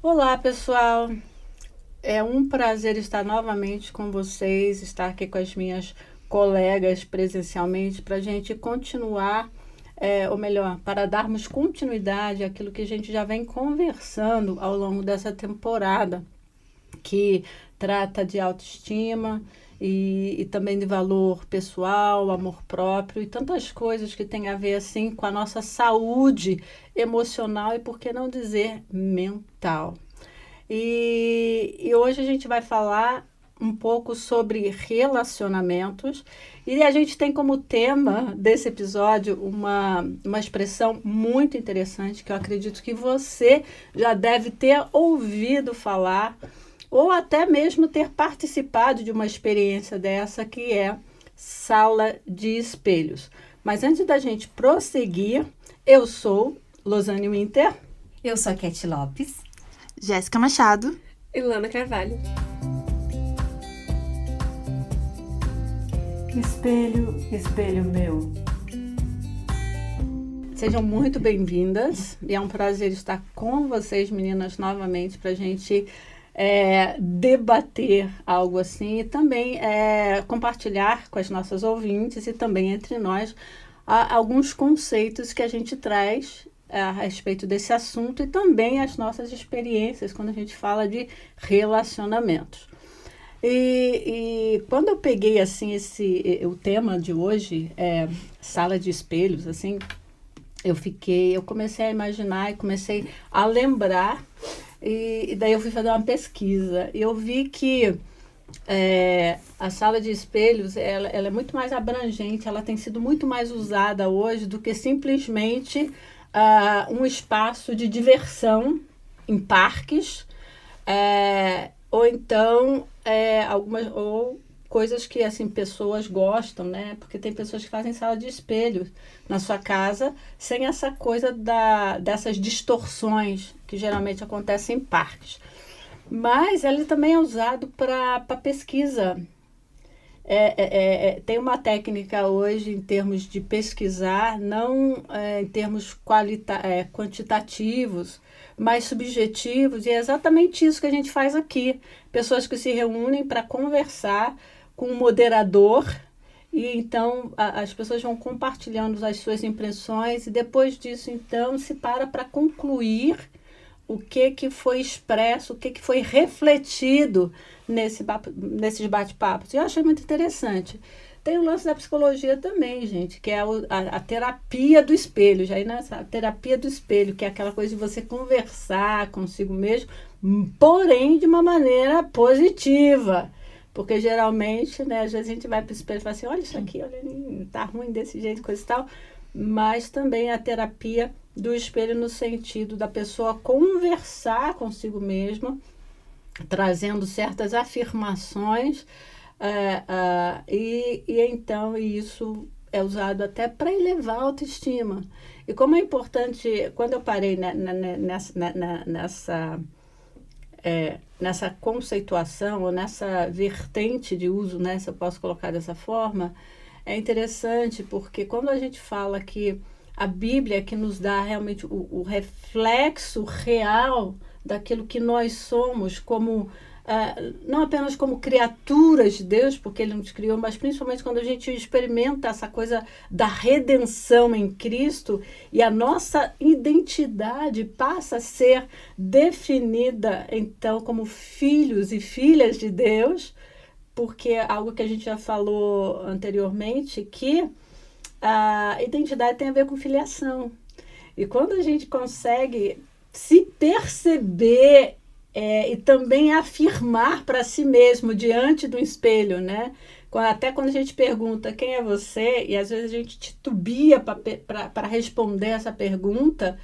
Olá, pessoal. É um prazer estar novamente com vocês, estar aqui com as minhas colegas presencialmente para a gente continuar, ou melhor, para darmos continuidade àquilo que a gente já vem conversando ao longo dessa temporada, que trata de autoestima e também de valor pessoal, amor próprio e tantas coisas que tem a ver assim com a nossa saúde emocional e, por que não dizer, mental. E hoje a gente vai falar um pouco sobre relacionamentos. E a gente tem como tema desse episódio uma expressão muito interessante que eu acredito que você já deve ter ouvido falar ou até mesmo ter participado de uma experiência dessa, que é sala de espelhos. Mas antes da gente prosseguir, eu sou Losane Winter. Eu sou a Cat Lopes. Jéssica Machado. E Lana Carvalho. Espelho, espelho meu. Sejam muito bem-vindas e é um prazer estar com vocês, meninas, novamente para a gente debater algo assim e também compartilhar com as nossas ouvintes e também entre nós alguns conceitos que a gente traz a respeito desse assunto e também as nossas experiências quando a gente fala de relacionamentos. E quando eu peguei assim o tema de hoje, sala de espelhos, assim, eu comecei a imaginar e comecei a lembrar e daí eu fui fazer uma pesquisa e eu vi que a sala de espelhos ela é muito mais abrangente, ela tem sido muito mais usada hoje do que simplesmente um espaço de diversão em parques, ou então ou coisas que assim pessoas gostam, né? Porque tem pessoas que fazem sala de espelho na sua casa sem essa coisa dessas distorções que geralmente acontecem em parques. Mas ele também é usado para pesquisa. Tem uma técnica hoje em termos de pesquisar, não em termos quantitativos, mas subjetivos, e é exatamente isso que a gente faz aqui. Pessoas que se reúnem para conversar com um moderador, e então as pessoas vão compartilhando as suas impressões, e depois disso, então, se para concluir o que foi expresso, o que foi refletido nesses bate-papos. E eu achei muito interessante. Tem o lance da psicologia também, gente, que é a terapia do espelho. Já aí nessa terapia do espelho, que é aquela coisa de você conversar consigo mesmo, porém de uma maneira positiva. Porque geralmente, né, às vezes a gente vai para o espelho e fala assim, olha isso aqui, olha, tá ruim desse jeito, coisa e tal. Mas também a terapia do espelho no sentido da pessoa conversar consigo mesma, trazendo certas afirmações, e então isso é usado até para elevar a autoestima. E como é importante, quando eu parei nessa conceituação, ou nessa vertente de uso, né, se eu posso colocar dessa forma, é interessante porque quando a gente fala que a Bíblia é que nos dá realmente o reflexo real daquilo que nós somos, como não apenas como criaturas de Deus, porque Ele nos criou, mas principalmente quando a gente experimenta essa coisa da redenção em Cristo e a nossa identidade passa a ser definida, então, como filhos e filhas de Deus, porque é algo que a gente já falou anteriormente, que a identidade tem a ver com filiação. E quando a gente consegue se perceber e também afirmar para si mesmo diante do espelho, né? Até quando a gente pergunta quem é você, e às vezes a gente titubia para responder essa pergunta,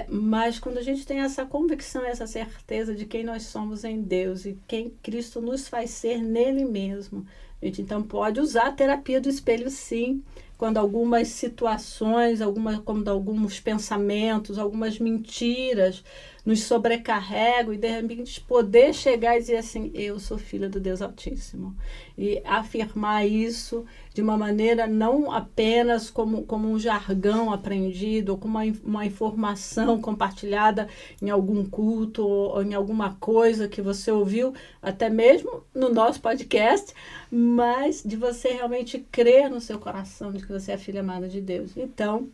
mas quando a gente tem essa convicção, essa certeza de quem nós somos em Deus e quem Cristo nos faz ser nele mesmo, a gente então pode usar a terapia do espelho, sim, quando algumas situações, quando alguns pensamentos, algumas mentiras nos sobrecarregam, e de repente poder chegar e dizer assim, eu sou filha do Deus Altíssimo. E afirmar isso de uma maneira não apenas como um jargão aprendido, ou como uma informação compartilhada em algum culto, ou em alguma coisa que você ouviu, até mesmo no nosso podcast, mas de você realmente crer no seu coração de que você é filha amada de Deus. Então,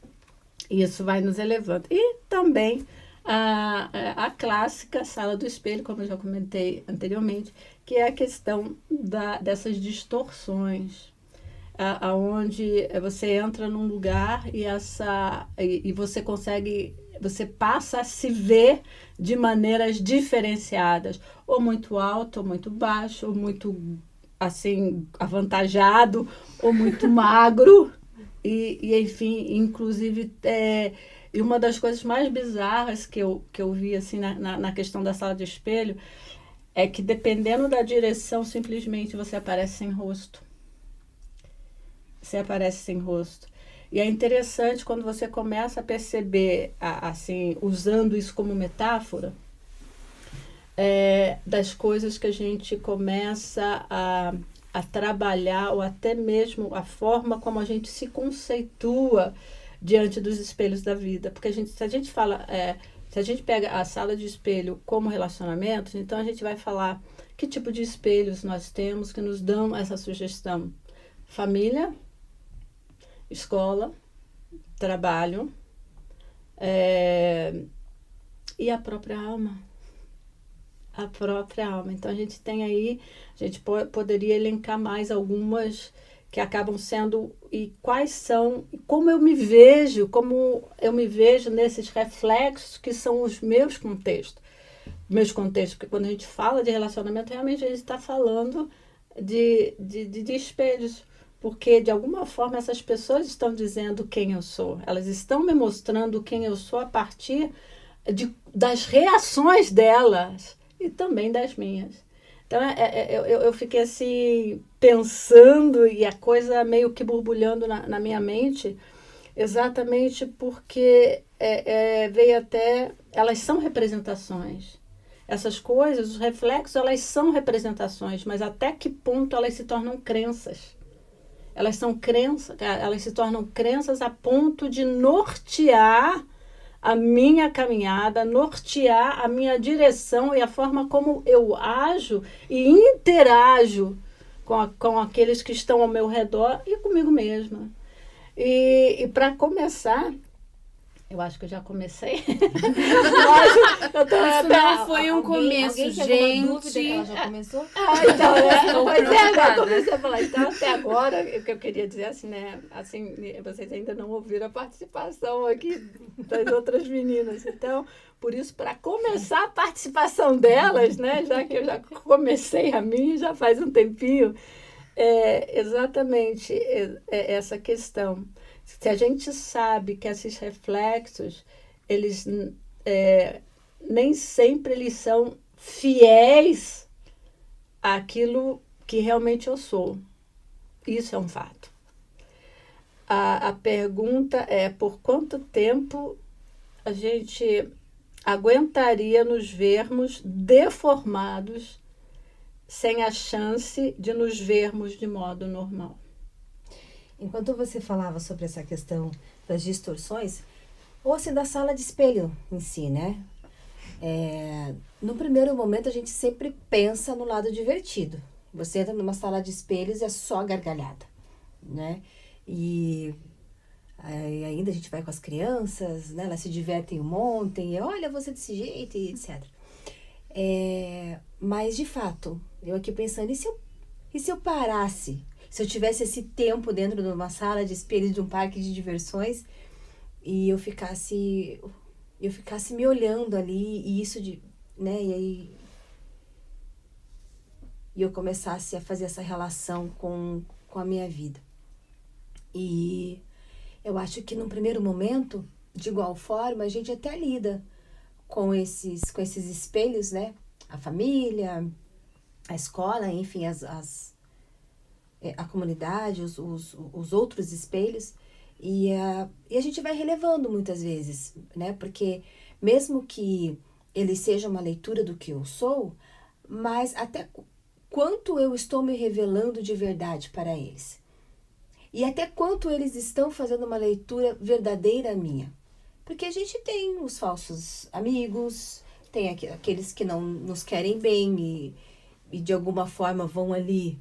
isso vai nos elevando. E também a clássica sala do espelho, como eu já comentei anteriormente, que é a questão dessas distorções, aonde você entra num lugar e você passa a se ver de maneiras diferenciadas, ou muito alto, ou muito baixo, ou muito assim avantajado, ou muito magro, e enfim, inclusive e uma das coisas mais bizarras que eu vi assim, na questão da sala de espelho é que, dependendo da direção, simplesmente você aparece sem rosto. Você aparece sem rosto. E é interessante quando você começa a perceber, assim, usando isso como metáfora, das coisas que a gente começa a trabalhar, ou até mesmo a forma como a gente se conceitua diante dos espelhos da vida. Porque se a gente pega a sala de espelho como relacionamento, então a gente vai falar que tipo de espelhos nós temos que nos dão essa sugestão. Família, escola, trabalho, e a própria alma. A própria alma. Então a gente tem aí, a gente poderia elencar mais algumas que acabam sendo, e quais são, como eu me vejo nesses reflexos que são os meus contextos. Porque quando a gente fala de relacionamento, realmente a gente está falando de espelhos, porque de alguma forma essas pessoas estão dizendo quem eu sou, elas estão me mostrando quem eu sou a partir das reações delas e também das minhas. Então, eu fiquei assim, pensando, e a coisa meio que borbulhando na minha mente, exatamente porque veio até... Elas são representações. Essas coisas, os reflexos, elas são representações, mas até que ponto elas se tornam crenças? Elas se tornam crenças a ponto de nortear a minha caminhada, nortear a minha direção e a forma como eu ajo e interajo com aqueles que estão ao meu redor e comigo mesma. E para começar, eu acho que eu já comecei. Isso não foi um começo, alguém gente. Que ela já começou? Eu comecei a falar. Então, até agora, o que eu queria dizer assim, né? Assim, vocês ainda não ouviram a participação aqui das outras meninas. Então, por isso, para começar a participação delas, né? Já que eu já comecei a minha, já faz um tempinho, exatamente essa questão. Se a gente sabe que esses reflexos, eles nem sempre eles são fiéis àquilo que realmente eu sou. Isso é um fato. A pergunta é, por quanto tempo a gente aguentaria nos vermos deformados sem a chance de nos vermos de modo normal? Enquanto você falava sobre essa questão das distorções, ou assim, da sala de espelho em si, né? No primeiro momento, a gente sempre pensa no lado divertido. Você entra numa sala de espelhos e é só gargalhada, né? E ainda a gente vai com as crianças, né? Elas se divertem um monte, e olha, você desse jeito, e etc. Mas, de fato, eu aqui pensando, e se eu parasse? Se eu tivesse esse tempo dentro de uma sala de espelhos de um parque de diversões e eu ficasse me olhando ali, e isso né, e eu começasse a fazer essa relação com a minha vida. E eu acho que num primeiro momento, de igual forma, a gente até lida com esses espelhos, né? A família, a escola, enfim, a comunidade, os outros espelhos, e a gente vai relevando muitas vezes, né? Porque mesmo que ele seja uma leitura do que eu sou, mas até quanto eu estou me revelando de verdade para eles. E até quanto eles estão fazendo uma leitura verdadeira minha. Porque a gente tem os falsos amigos, tem aqueles que não nos querem bem e de alguma forma vão ali,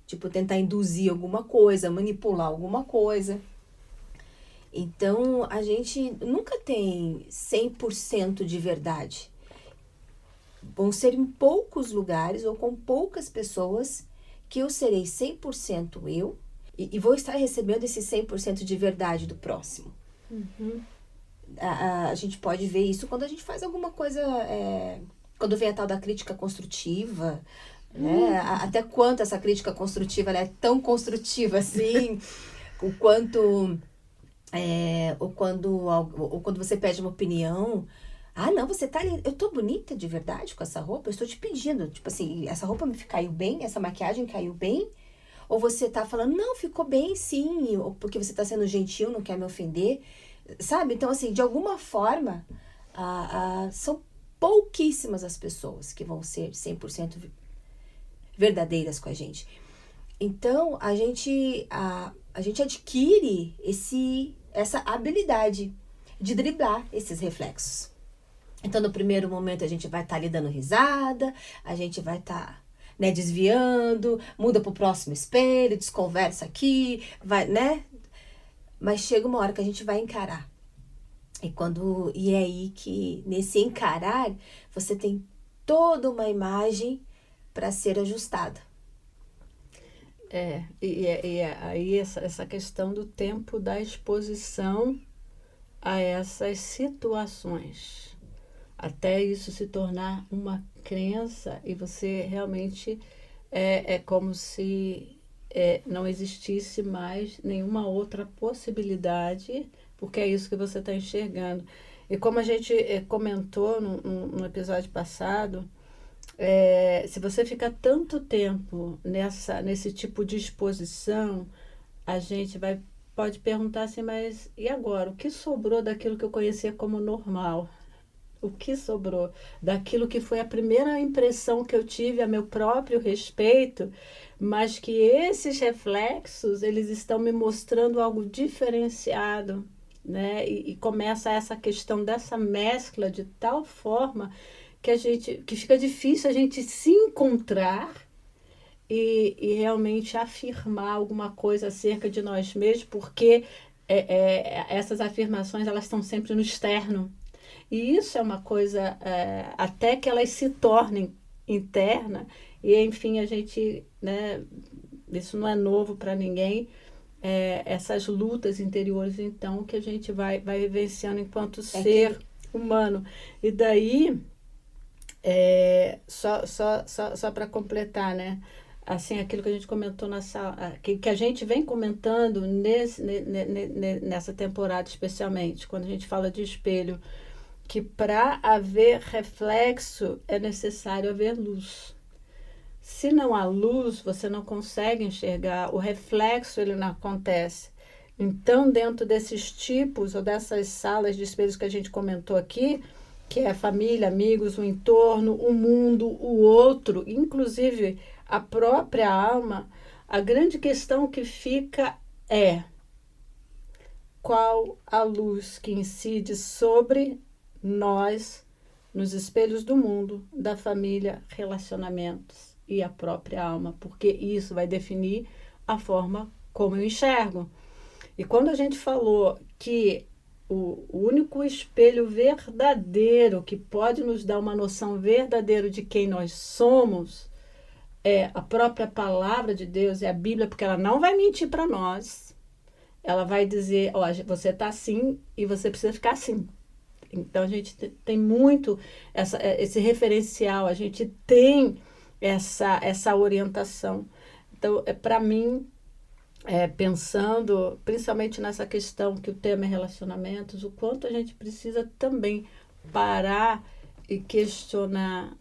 tipo, tentar induzir alguma coisa, manipular alguma coisa. Então, a gente nunca tem 100% de verdade. Vão ser em poucos lugares ou com poucas pessoas que eu serei 100% eu e vou estar recebendo esse 100% de verdade do próximo. Uhum. A gente pode ver isso quando a gente faz alguma coisa, quando vem a tal da crítica construtiva, né? Até quanto essa crítica construtiva ela é tão construtiva assim, o quanto, ou quando você pede uma opinião, não, você tá ali, eu tô bonita de verdade com essa roupa, eu estou te pedindo, tipo assim, essa roupa me caiu bem, essa maquiagem caiu bem, ou você tá falando, não, ficou bem sim, ou porque você tá sendo gentil, não quer me ofender, sabe? Então, assim, de alguma forma, são pouquíssimas as pessoas que vão ser 100% verdadeiras com a gente. Então, a gente adquire essa habilidade de driblar esses reflexos. Então, no primeiro momento, a gente vai estar ali dando risada, a gente vai estar, né, desviando, muda pro próximo espelho, desconversa aqui, vai, né? Mas chega uma hora que a gente vai encarar. E é aí que, nesse encarar, você tem toda uma imagem para ser ajustada. E aí essa questão do tempo da exposição a essas situações. Até isso se tornar uma crença e você realmente é como se não existisse mais nenhuma outra possibilidade, porque é isso que você está enxergando. E como a gente comentou no episódio passado, se você ficar tanto tempo nesse tipo de exposição, a gente pode perguntar assim, mas e agora? O que sobrou daquilo que eu conhecia como normal? O que sobrou daquilo que foi a primeira impressão que eu tive a meu próprio respeito, mas que esses reflexos, eles estão me mostrando algo diferenciado, né? E começa essa questão dessa mescla de tal forma que fica difícil a gente se encontrar e realmente afirmar alguma coisa acerca de nós mesmos, porque essas afirmações elas estão sempre no externo. E isso é uma coisa, até que elas se tornem interna, e enfim, a gente, né, isso não é novo para ninguém, essas lutas interiores, então, que a gente vai vivenciando enquanto ser humano. E daí, só para completar, né? Assim, aquilo que a gente comentou na sala, que a gente vem comentando nessa temporada especialmente, quando a gente fala de espelho, que para haver reflexo é necessário haver luz. Se não há luz, você não consegue enxergar, o reflexo ele não acontece. Então, dentro desses tipos ou dessas salas de espelhos que a gente comentou aqui, que é a família, amigos, o entorno, o mundo, o outro, inclusive a própria alma, a grande questão que fica é qual a luz que incide sobre nós, nos espelhos do mundo, da família, relacionamentos e a própria alma, porque isso vai definir a forma como eu enxergo. E quando a gente falou que o único espelho verdadeiro que pode nos dar uma noção verdadeira de quem nós somos é a própria palavra de Deus, é a Bíblia, porque ela não vai mentir para nós. Ela vai dizer, ó, você está assim e você precisa ficar assim. Então, a gente tem muito esse referencial, a gente tem essa orientação. Então, para mim, pensando principalmente nessa questão que o tema é relacionamentos, o quanto a gente precisa também parar e questionar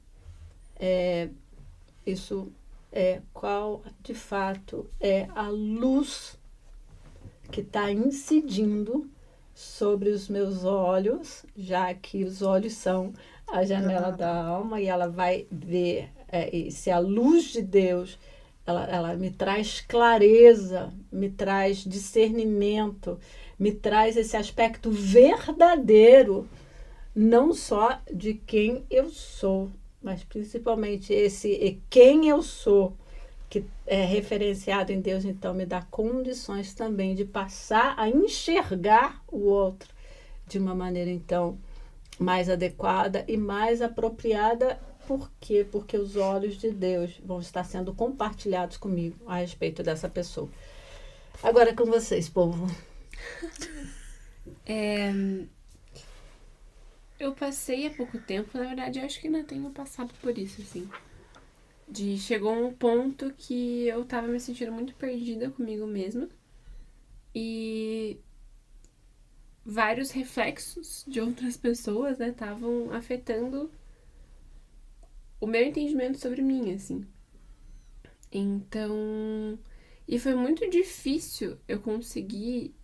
isso é qual de fato é a luz que está incidindo sobre os meus olhos, já que os olhos são a janela da alma, e ela vai ver e se a luz de Deus ela me traz clareza, me traz discernimento, me traz esse aspecto verdadeiro, não só de quem eu sou, mas principalmente esse quem eu sou, que é referenciado em Deus, então me dá condições também de passar a enxergar o outro de uma maneira, então, mais adequada e mais apropriada. Por quê? Porque os olhos de Deus vão estar sendo compartilhados comigo a respeito dessa pessoa. Agora é com vocês, povo. Eu passei há pouco tempo, na verdade, eu acho que ainda tenho passado por isso, assim. Chegou um ponto que eu tava me sentindo muito perdida comigo mesma. E vários reflexos de outras pessoas, né, estavam afetando o meu entendimento sobre mim, assim. Então, e foi muito difícil eu conseguir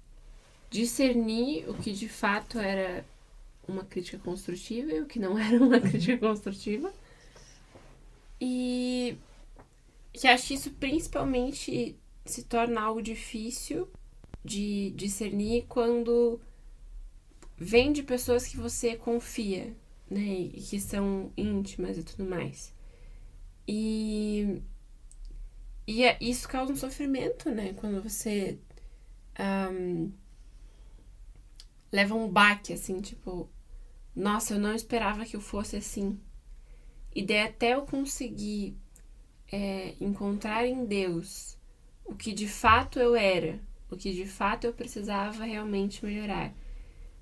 discernir o que de fato era uma crítica construtiva e o que não era uma crítica construtiva. E que acho que isso principalmente se torna algo difícil de discernir quando vem de pessoas que você confia, né, e que são íntimas e tudo mais. E isso causa um sofrimento, né, quando você leva um baque, assim, tipo, nossa, eu não esperava que eu fosse assim. E daí até eu conseguir encontrar em Deus o que de fato eu era, o que de fato eu precisava realmente melhorar,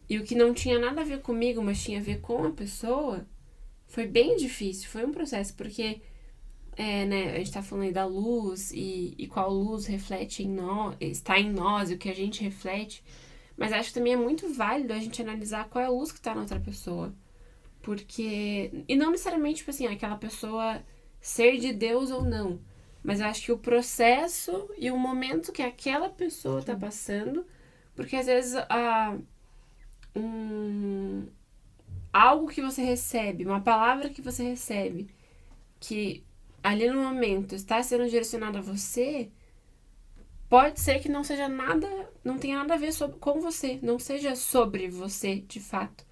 e o que não tinha nada a ver comigo, mas tinha a ver com a pessoa, foi bem difícil, foi um processo, porque né, a gente tá falando aí da luz e qual luz reflete em nós, está em nós, e o que a gente reflete, mas acho que também é muito válido a gente analisar qual é a luz que tá na outra pessoa, porque, e não necessariamente, tipo assim, aquela pessoa ser de Deus ou não, mas eu acho que o processo e o momento que aquela pessoa tá passando, porque às vezes algo que você recebe, uma palavra que você recebe, que ali no momento está sendo direcionado a você, pode ser que não seja nada, não tenha nada a ver com você, não seja sobre você de fato,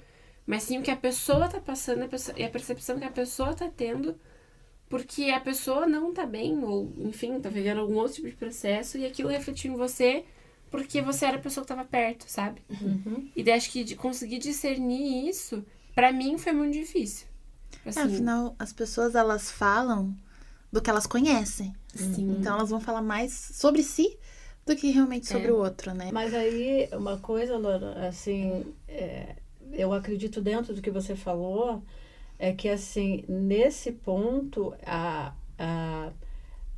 mas sim o que a pessoa tá passando e a percepção que a pessoa tá tendo, porque a pessoa não tá bem, ou enfim, tá vivendo algum outro tipo de processo, e aquilo refletiu em você porque você era a pessoa que tava perto, sabe? Uhum. E daí acho que de conseguir discernir isso, pra mim foi muito difícil. Assim, Afinal, as pessoas, elas falam do que elas conhecem. sim. Então, elas vão falar mais sobre si do que realmente sobre o outro, né? Mas aí, uma coisa, Laura, assim, eu acredito dentro do que você falou, é que, assim, nesse ponto,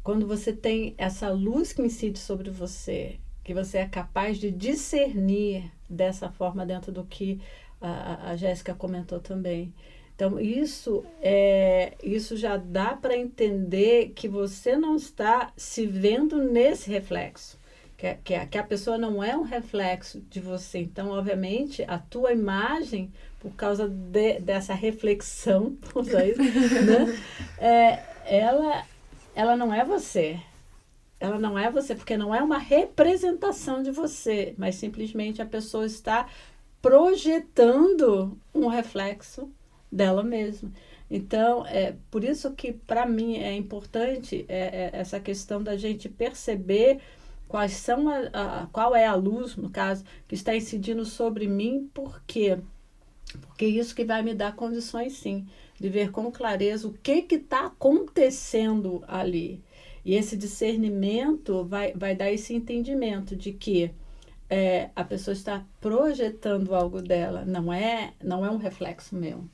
quando você tem essa luz que incide sobre você, que você é capaz de discernir dessa forma dentro do que a Jéssica comentou também. Então, isso já dá para entender que você não está se vendo nesse reflexo. Que a pessoa não é um reflexo de você. Então, obviamente, a tua imagem, por causa dessa reflexão, vamos usar isso, né? Ela não é você. Ela não é você, porque não é uma representação de você, mas simplesmente a pessoa está projetando um reflexo dela mesma. Então, por isso que, para mim, é importante essa questão da gente perceber qual é a luz, no caso, que está incidindo sobre mim, por quê? Porque isso que vai me dar condições, sim, de ver com clareza o que está acontecendo ali. E esse discernimento vai dar esse entendimento de que a pessoa está projetando algo dela, não é um reflexo meu.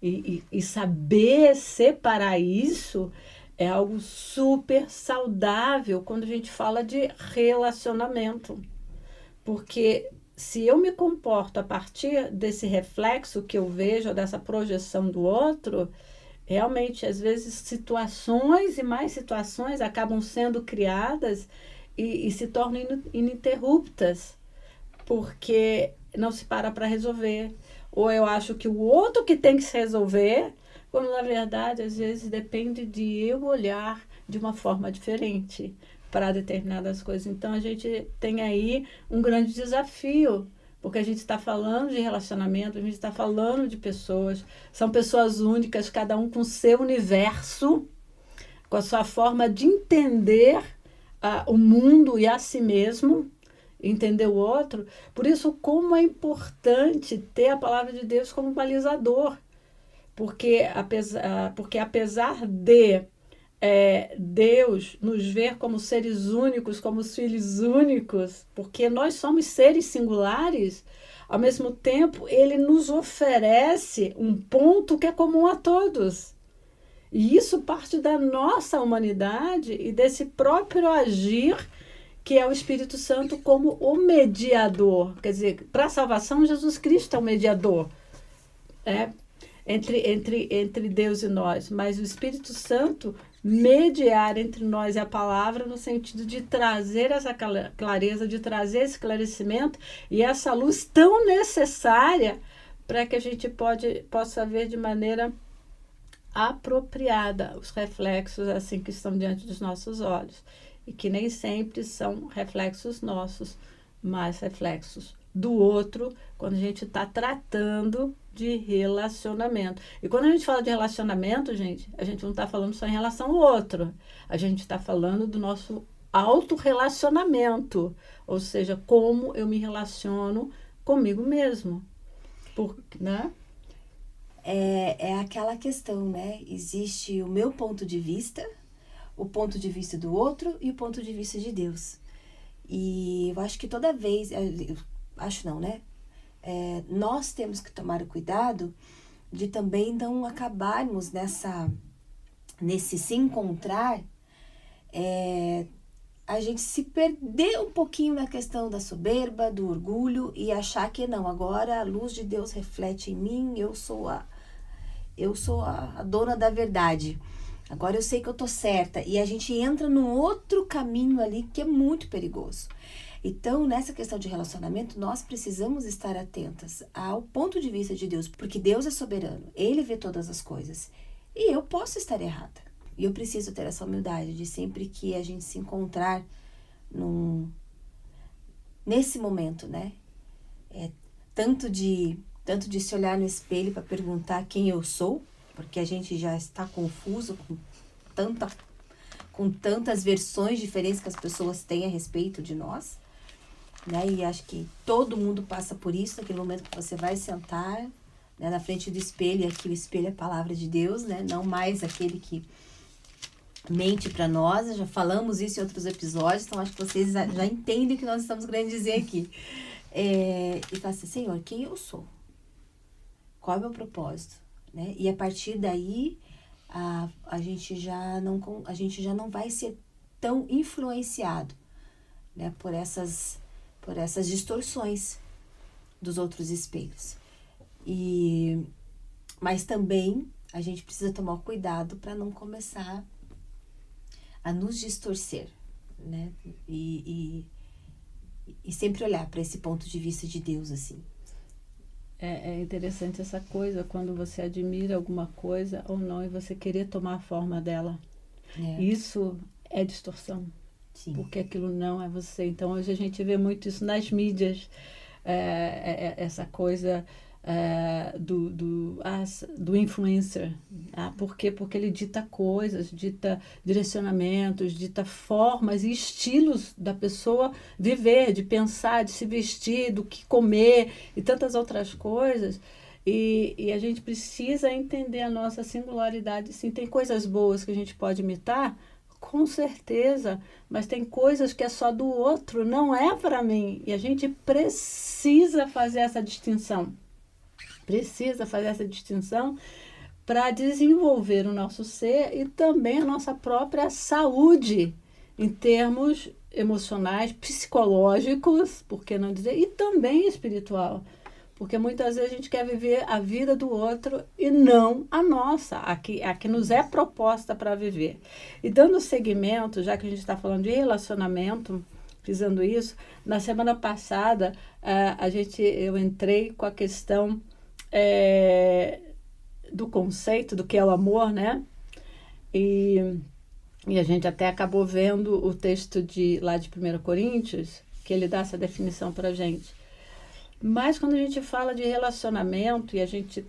E saber separar isso é algo super saudável quando a gente fala de relacionamento. Porque se eu me comporto a partir desse reflexo que eu vejo, dessa projeção do outro, realmente, às vezes, situações e mais situações acabam sendo criadas e se tornam ininterruptas, porque não se para resolver. Ou eu acho que o outro que tem que se resolver, quando na verdade, às vezes, depende de eu olhar de uma forma diferente para determinadas coisas. Então, a gente tem aí um grande desafio, porque a gente está falando de relacionamento, a gente está falando de pessoas, são pessoas únicas, cada um com seu universo, com a sua forma de entender o mundo e a si mesmo, entender o outro. Por isso, como é importante ter a palavra de Deus como balizador, porque apesar de Deus nos ver como seres únicos, como filhos únicos, porque nós somos seres singulares, ao mesmo tempo, ele nos oferece um ponto que é comum a todos. E isso parte da nossa humanidade e desse próprio agir que é o Espírito Santo como o mediador. Quer dizer, para a salvação, Jesus Cristo é o mediador entre Deus e nós. Mas o Espírito Santo mediar entre nós a palavra no sentido de trazer essa clareza, de trazer esse esclarecimento e essa luz tão necessária para que a gente possa ver de maneira apropriada os reflexos assim que estão diante dos nossos olhos e que nem sempre são reflexos nossos, mas reflexos do outro quando a gente está tratando de relacionamento. E quando a gente fala de relacionamento, gente, a gente não está falando só em relação ao outro, a gente está falando do nosso autorrelacionamento, ou seja, como eu me relaciono comigo mesmo, né? É aquela questão, né? Existe o meu ponto de vista, o ponto de vista do outro e o ponto de vista de Deus. E eu acho que toda vez, acho não, né? Nós temos que tomar o cuidado de também não acabarmos nesse se encontrar, a gente se perder um pouquinho na questão da soberba, do orgulho e achar que não, agora a luz de Deus reflete em mim, eu sou a dona da verdade. Agora eu sei que eu tô certa. E a gente entra num outro caminho ali que é muito perigoso. Então, nessa questão de relacionamento, nós precisamos estar atentas ao ponto de vista de Deus, porque Deus é soberano, Ele vê todas as coisas. E eu posso estar errada. E eu preciso ter essa humildade de sempre que a gente se encontrar nesse momento, né? Tanto de se olhar no espelho para perguntar quem eu sou, porque a gente já está confuso com tantas versões diferentes que as pessoas têm a respeito de nós, né? E acho que todo mundo passa por isso, naquele momento que você vai sentar, né, na frente do espelho, e aqui o espelho é a palavra de Deus, né? Não mais aquele que mente para nós. Já falamos isso em outros episódios, então acho que vocês já entendem o que nós estamos querendo dizer aqui. E fala assim, Senhor, quem eu sou? Qual é o meu propósito? Né? E a partir daí, a gente já não vai ser tão influenciado, né, por essas distorções dos outros espelhos. Mas também a gente precisa tomar cuidado para não começar a nos distorcer, né? E sempre olhar para esse ponto de vista de Deus, assim. É interessante essa coisa, quando você admira alguma coisa ou não, e você querer tomar a forma dela. Isso é distorção. Sim. Porque aquilo não é você. Então, hoje a gente vê muito isso nas mídias, essa coisa do influencer. Por quê? Porque ele dita coisas, dita direcionamentos, dita formas e estilos da pessoa viver, de pensar, de se vestir, do que comer e tantas outras coisas. E a gente precisa entender a nossa singularidade. Sim, tem coisas boas que a gente pode imitar, com certeza, mas tem coisas que é só do outro, não é para mim. E a gente precisa fazer essa distinção. Para desenvolver o nosso ser e também a nossa própria saúde em termos emocionais, psicológicos, por que não dizer, e também espiritual. Porque muitas vezes a gente quer viver a vida do outro e não a nossa, a que nos é proposta para viver. E dando seguimento, já que a gente está falando de relacionamento, frisando isso, na semana passada eu entrei com a questão do conceito do que é o amor, né? E a gente até acabou vendo o texto lá de 1 Coríntios, que ele dá essa definição para a gente. Mas quando a gente fala de relacionamento e a gente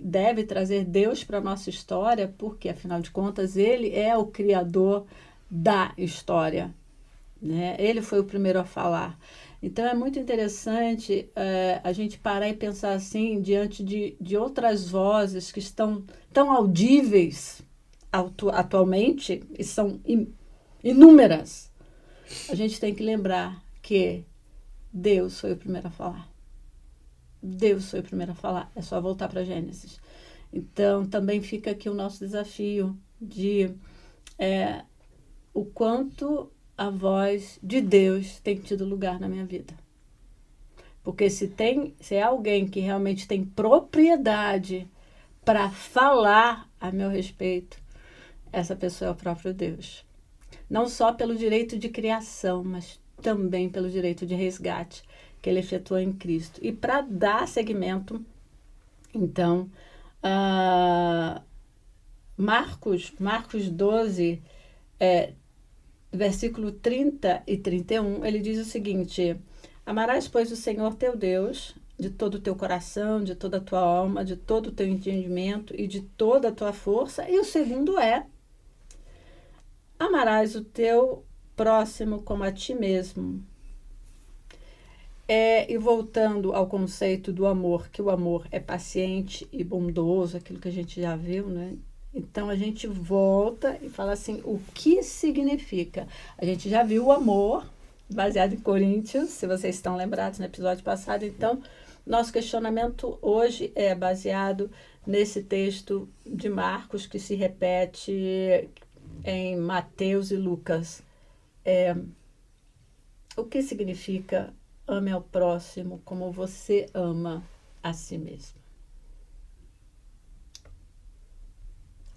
deve trazer Deus para a nossa história, porque afinal de contas ele é o criador da história, né? Ele foi o primeiro a falar. Então é muito interessante a gente parar e pensar assim, diante de outras vozes que estão tão audíveis atualmente, e são inúmeras. A gente tem que lembrar que Deus foi o primeiro a falar. Deus foi o primeiro a falar. É só voltar para Gênesis. Então, também fica aqui o nosso desafio de o quanto a voz de Deus tem tido lugar na minha vida. Porque se é alguém que realmente tem propriedade para falar a meu respeito, essa pessoa é o próprio Deus. Não só pelo direito de criação, mas também pelo direito de resgate que ele efetuou em Cristo. E para dar seguimento, então, Marcos 12, versículo 30 e 31, ele diz o seguinte: amarás, pois, o Senhor teu Deus de todo o teu coração, de toda a tua alma, de todo o teu entendimento e de toda a tua força. E o segundo amarás o teu próximo como a ti mesmo. E voltando ao conceito do amor, que o amor é paciente e bondoso, aquilo que a gente já viu, né? Então a gente volta e fala assim, o que significa? A gente já viu o amor, baseado em Coríntios, se vocês estão lembrados no episódio passado. Então, nosso questionamento hoje é baseado nesse texto de Marcos, que se repete em Mateus e Lucas. O que significa ame ao próximo como você ama a si mesmo?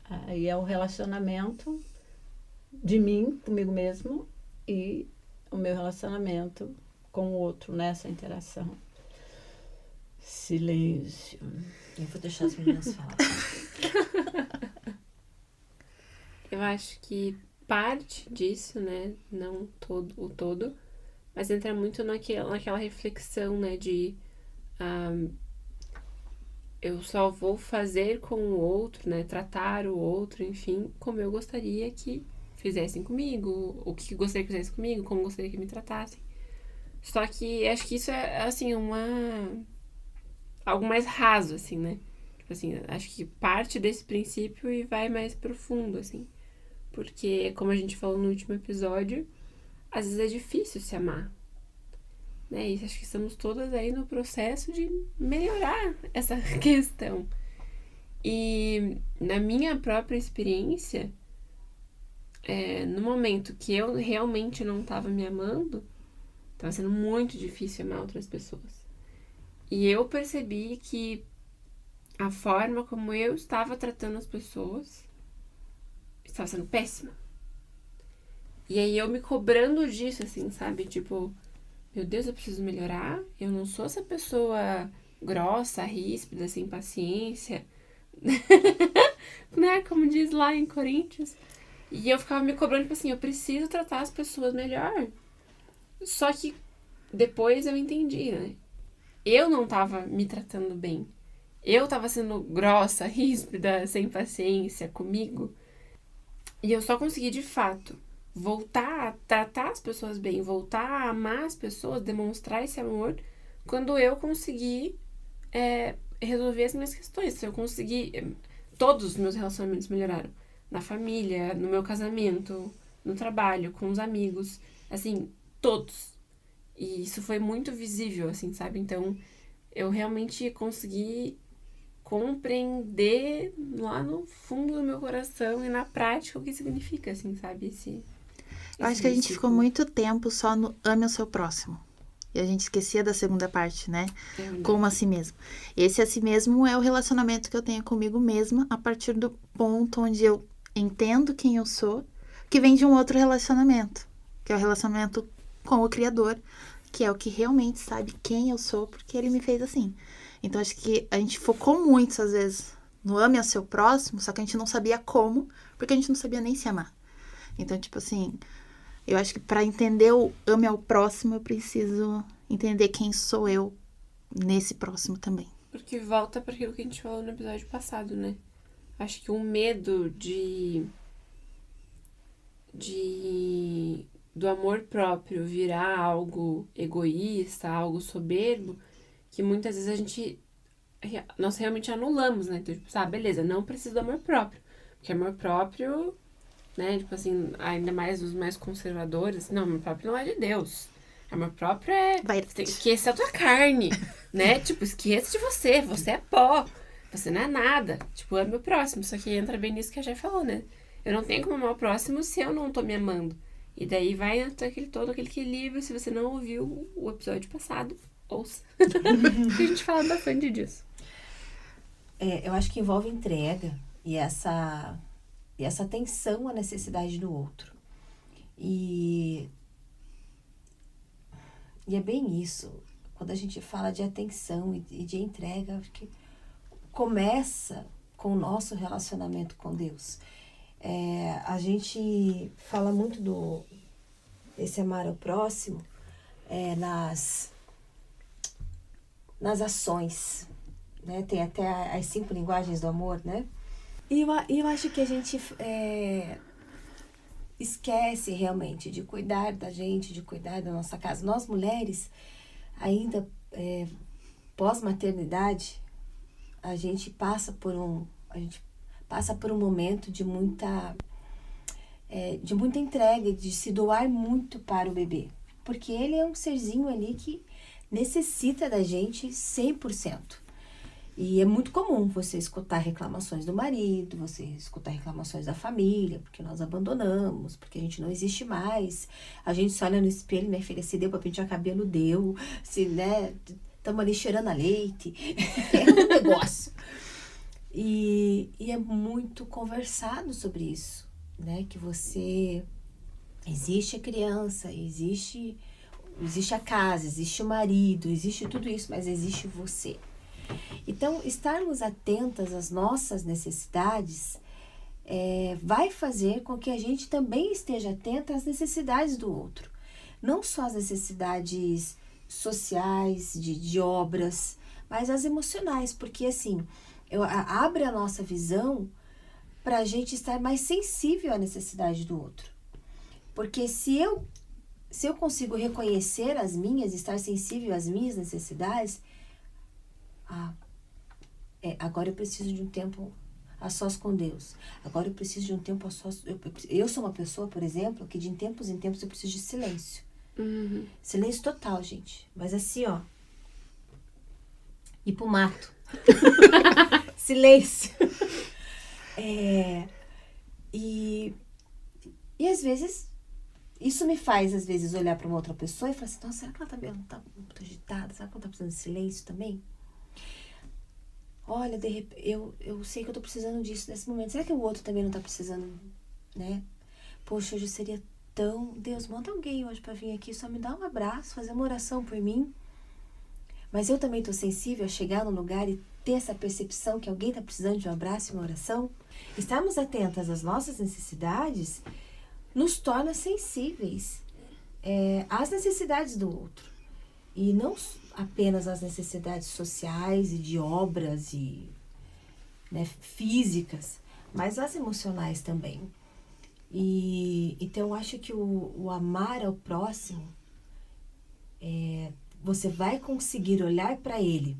Aí é o relacionamento de mim, comigo mesmo, e o meu relacionamento com o outro nessa interação. Silêncio. Eu vou deixar as meninas falar. Eu acho que parte disso, né, não o todo, mas entra muito naquela reflexão, né, de eu só vou fazer com o outro, né, tratar o outro, enfim, como eu gostaria que fizessem comigo, o que gostaria que fizessem comigo, como gostaria que me tratassem. Só que acho que isso é, assim, algo mais raso, assim, né? Tipo assim, acho que parte desse princípio e vai mais profundo, assim. Porque, como a gente falou no último episódio, às vezes é difícil se amar, né? E acho que estamos todas aí no processo de melhorar essa questão. E na minha própria experiência, no momento que eu realmente não estava me amando, estava sendo muito difícil amar outras pessoas. E eu percebi que a forma como eu estava tratando as pessoas estava sendo péssima. E aí eu me cobrando disso, assim, sabe? Tipo, meu Deus, eu preciso melhorar. Eu não sou essa pessoa grossa, ríspida, sem paciência. Né? Como diz lá em Coríntios. E eu ficava me cobrando, tipo assim, eu preciso tratar as pessoas melhor. Só que depois eu entendi, né? Eu não tava me tratando bem. Eu tava sendo grossa, ríspida, sem paciência comigo. E eu só consegui, de fato, voltar a tratar as pessoas bem, voltar a amar as pessoas, demonstrar esse amor, quando eu consegui resolver as minhas questões. Eu consegui... Todos os meus relacionamentos melhoraram. Na família, no meu casamento, no trabalho, com os amigos. Assim, todos. E isso foi muito visível, assim, sabe? Então, eu realmente consegui compreender lá no fundo do meu coração e na prática o que significa, assim, sabe? Eu acho que a gente ficou muito tempo só no ame o seu próximo. E a gente esquecia da segunda parte, né? É, Como a si mesmo. Esse a si mesmo é o relacionamento que eu tenho comigo mesma a partir do ponto onde eu entendo quem eu sou, que vem de um outro relacionamento, que é o relacionamento com o Criador, que é o que realmente sabe quem eu sou, porque ele me fez assim. Então, acho que a gente focou muito, às vezes, no ame ao seu próximo, só que a gente não sabia como, porque a gente não sabia nem se amar. Então, tipo assim, eu acho que para entender o ame ao próximo, eu preciso entender quem sou eu nesse próximo também. Porque volta para aquilo que a gente falou no episódio passado, né? Acho que o medo do amor próprio virar algo egoísta, algo soberbo, que muitas vezes nós realmente anulamos, né? Então, tipo, beleza, não preciso do amor próprio. Porque amor próprio, né, tipo assim, ainda mais os mais conservadores, não, amor próprio não é de Deus. Amor próprio é... Esqueça a tua carne, né? Tipo, esqueça de você é pó. Você não é nada. Tipo, ame o próximo. Só que entra bem nisso que a Jé falou, né? Eu não tenho como amar o próximo se eu não tô me amando. E daí vai até todo aquele equilíbrio. Se você não ouviu o episódio passado, ouça. Porque a gente fala bastante disso. Eu acho que envolve entrega e essa atenção à necessidade do outro. E é bem isso. Quando a gente fala de atenção e de entrega, acho que começa com o nosso relacionamento com Deus. A gente fala muito desse amar ao próximo nas ações, né? Tem até as 5 linguagens do amor, né? E eu acho que a gente esquece realmente de cuidar da gente, de cuidar da nossa casa. Nós mulheres, ainda pós-maternidade, a gente passa por um momento de muita entrega, de se doar muito para o bebê. Porque ele é um serzinho ali que necessita da gente 100%. E é muito comum você escutar reclamações do marido, você escutar reclamações da família, porque nós abandonamos, porque a gente não existe mais. A gente se olha no espelho, minha filha, se deu pra pentear cabelo, deu. Se, né, estamos ali cheirando a leite. É um negócio. E é muito conversado sobre isso, né? Que existe a criança, existe a casa, existe o marido, existe tudo isso, mas existe você. Então, estarmos atentas às nossas necessidades vai fazer com que a gente também esteja atenta às necessidades do outro. Não só as necessidades sociais, de obras, mas as emocionais, porque assim, abre a nossa visão para a gente estar mais sensível à necessidade do outro. Porque se eu consigo reconhecer as minhas, estar sensível às minhas necessidades, agora eu preciso de um tempo a sós com Deus. Agora eu preciso de um tempo a sós... Eu sou uma pessoa, por exemplo, que de tempos em tempos eu preciso de silêncio. Uhum. Silêncio total, gente. Mas assim, ó. Ir pro mato. Silêncio. E às vezes, isso me faz, às vezes, olhar para uma outra pessoa e falar assim, nossa, será que ela também não tá muito agitada? Será que ela tá precisando de silêncio também? Olha, de repente, eu sei que eu tô precisando disso nesse momento. Será que o outro também não tá precisando, né? Poxa, hoje seria tão... Deus, manda alguém hoje pra vir aqui, só me dá um abraço, fazer uma oração por mim. Mas eu também tô sensível a chegar no lugar e ter essa percepção que alguém tá precisando de um abraço e uma oração. Estarmos atentas às nossas necessidades nos torna sensíveis às necessidades do outro. E não apenas às necessidades sociais e de obras e, né, físicas, mas às emocionais também. Então, eu acho que o amar ao próximo, você vai conseguir olhar para ele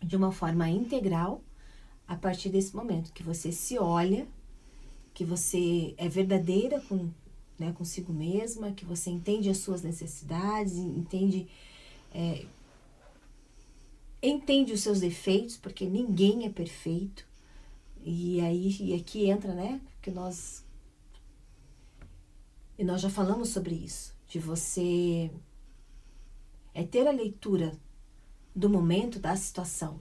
de uma forma integral a partir desse momento, que você se olha, que você é verdadeira consigo mesma, que você entende as suas necessidades, entende os seus defeitos, porque ninguém é perfeito. E aqui entra, né, que nós já falamos sobre isso, de você é ter a leitura do momento, da situação.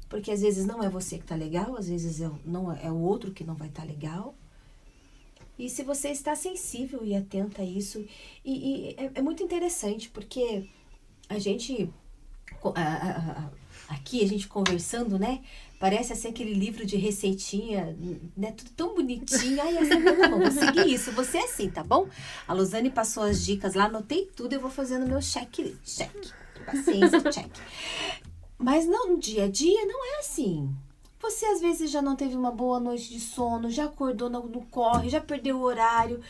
Porque às vezes não é você que tá legal, às vezes é o outro que não vai estar legal. E se você está sensível e atenta a isso, é muito interessante, porque a gente, aqui a gente conversando, né? Parece assim aquele livro de receitinha, né? Tudo tão bonitinho. Ai, essa tá bom, vou seguir isso. Você é assim, tá bom? A Luzane passou as dicas lá, anotei tudo, eu vou fazendo meu check. Paciência, check. Mas não, no dia a dia não é assim. Você às vezes já não teve uma boa noite de sono, já acordou no corre, já perdeu o horário,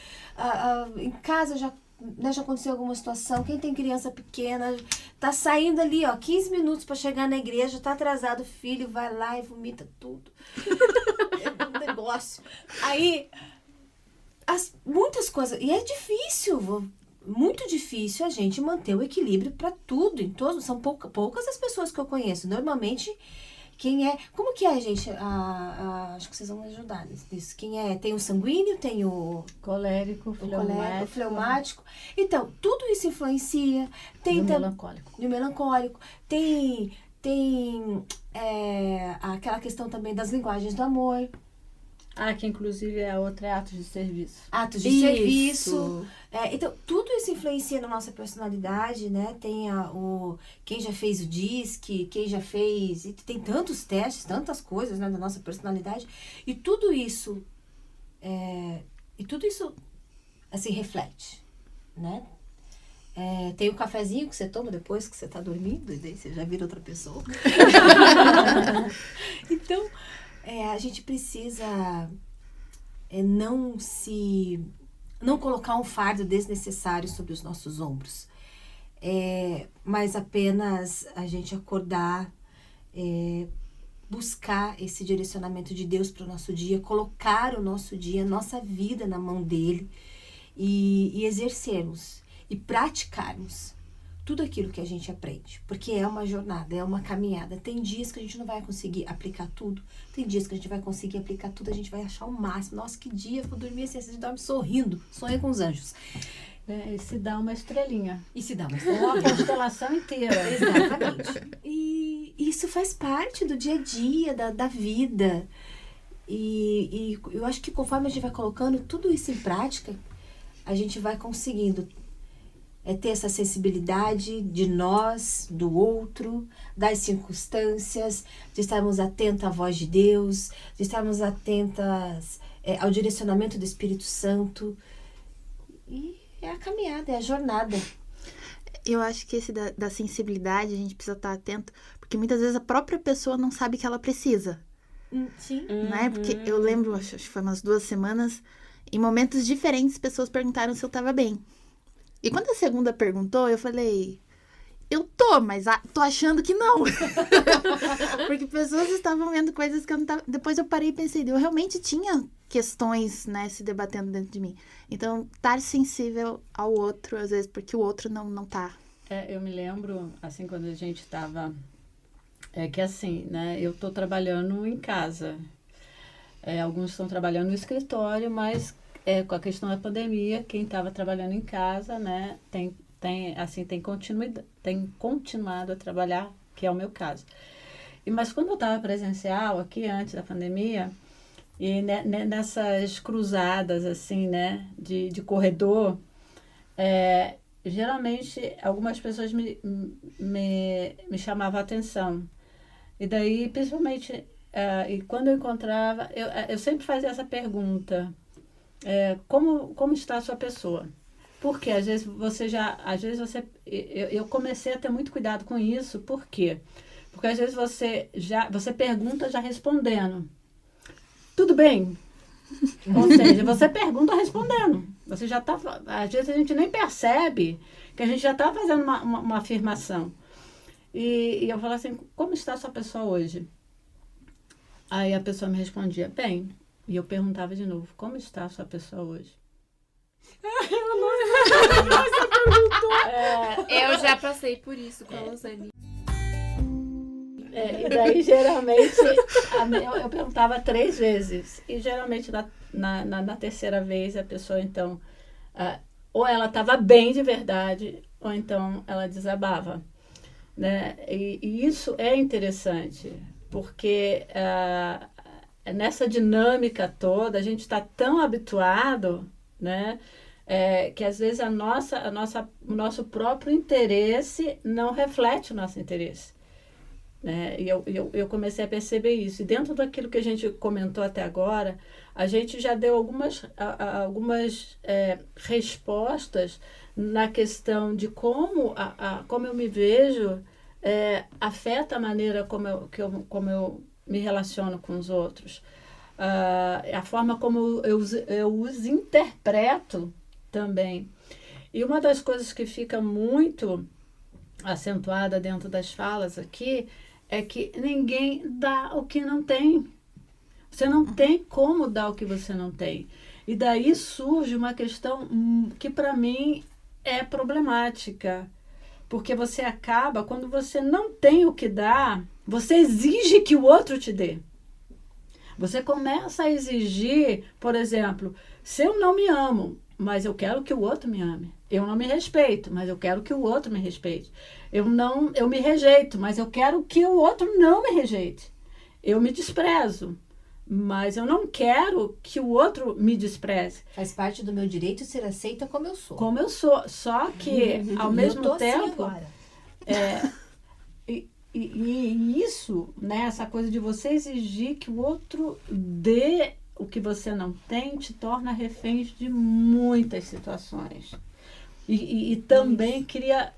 em casa já aconteceu alguma situação. Quem tem criança pequena tá saindo ali, 15 minutos para chegar na igreja, tá atrasado, o filho vai lá e vomita tudo. É um negócio. Aí, muitas coisas, e é difícil, muito difícil a gente manter o equilíbrio para tudo, em todos, são poucas as pessoas que eu conheço. Normalmente, como que é, gente? Acho que vocês vão me ajudar nisso. Tem o sanguíneo, tem o colérico, fleumático. Então, tudo isso influencia. Tem o melancólico. E o melancólico. Tem aquela questão também das linguagens do amor. Que inclusive a outra é atos de serviço. Atos de serviço. Então, tudo isso influencia na nossa personalidade, né? Tem quem já fez o DISC, quem já fez... E tem tantos testes, tantas coisas, né, na nossa personalidade. E tudo isso... assim, reflete, né? Tem o cafezinho que você toma depois que você tá dormindo, e daí você já vira outra pessoa. Então... a gente precisa não colocar um fardo desnecessário sobre os nossos ombros, mas apenas a gente acordar, buscar esse direcionamento de Deus para o nosso dia, colocar o nosso dia, nossa vida na mão dele e exercermos e praticarmos tudo aquilo que a gente aprende, porque é uma jornada, é uma caminhada. Tem dias que a gente não vai conseguir aplicar tudo, tem dias que a gente vai conseguir aplicar tudo, a gente vai achar o máximo. Nossa, que dia, vou dormir assim, a gente dorme sorrindo, sonha com os anjos. E se dá uma estrelinha. Uma constelação inteira. Exatamente. E isso faz parte do dia a dia, da vida. E eu acho que conforme a gente vai colocando tudo isso em prática, a gente vai conseguindo ter essa sensibilidade de nós, do outro, das circunstâncias, de estarmos atentos à voz de Deus, de estarmos atentas ao direcionamento do Espírito Santo. E é a caminhada, é a jornada. Eu acho que esse da sensibilidade, a gente precisa estar atento, porque muitas vezes a própria pessoa não sabe que ela precisa. Sim. Né? Porque eu lembro, acho que foi umas 2 semanas, em momentos diferentes, pessoas perguntaram se eu estava bem. E quando a segunda perguntou, eu falei, eu tô, mas tô achando que não. Porque pessoas estavam vendo coisas que eu não tava... Depois eu parei e pensei, eu realmente tinha questões, né, se debatendo dentro de mim. Então, estar sensível ao outro, às vezes, porque o outro não tá. Eu me lembro, assim, quando a gente tava... que assim, né, eu tô trabalhando em casa. Alguns estão trabalhando no escritório, mas... com a questão da pandemia, quem estava trabalhando em casa, né, tem continuado a trabalhar, que é o meu caso. Mas quando eu estava presencial, aqui antes da pandemia, e nessas cruzadas, assim, né, de corredor, geralmente algumas pessoas me chamavam a atenção. E daí, principalmente, e quando eu encontrava, eu sempre fazia essa pergunta, como está a sua pessoa? Porque às vezes eu comecei a ter muito cuidado com isso. Por quê? Porque às vezes você pergunta já respondendo. Tudo bem? Ou seja, você pergunta respondendo. Você já está... Às vezes a gente nem percebe que a gente já está fazendo uma afirmação. E eu falo assim, como está a sua pessoa hoje? Aí a pessoa me respondia, bem... E eu perguntava de novo, como está a sua pessoa hoje? Eu já passei por isso com a Luzane. E daí, geralmente, eu perguntava 3 vezes. E, geralmente, na terceira vez, a pessoa, então... ou ela estava bem de verdade, ou então ela desabava, né? E isso é interessante, porque nessa dinâmica toda a gente está tão habituado, né? Que às vezes o nosso próprio interesse não reflete o nosso interesse. Né? E eu comecei a perceber isso. E dentro daquilo que a gente comentou até agora, a gente já deu algumas respostas na questão de como eu me vejo afeta a maneira como eu me relaciono com os outros. A forma como eu os interpreto também. E uma das coisas que fica muito acentuada dentro das falas aqui é que ninguém dá o que não tem. Você não tem como dar o que você não tem. E daí surge uma questão que para mim é problemática. Porque você acaba, quando você não tem o que dar, você exige que o outro te dê. Você começa a exigir, por exemplo, se eu não me amo, mas eu quero que o outro me ame. Eu não me respeito, mas eu quero que o outro me respeite. Eu me rejeito, mas eu quero que o outro não me rejeite. Eu me desprezo, mas eu não quero que o outro me despreze. Faz parte do meu direito ser aceita como eu sou. Como eu sou. Só que, ao mesmo tempo... Assim agora. E isso, né, essa coisa de você exigir que o outro dê o que você não tem, te torna refém de muitas situações. E também cria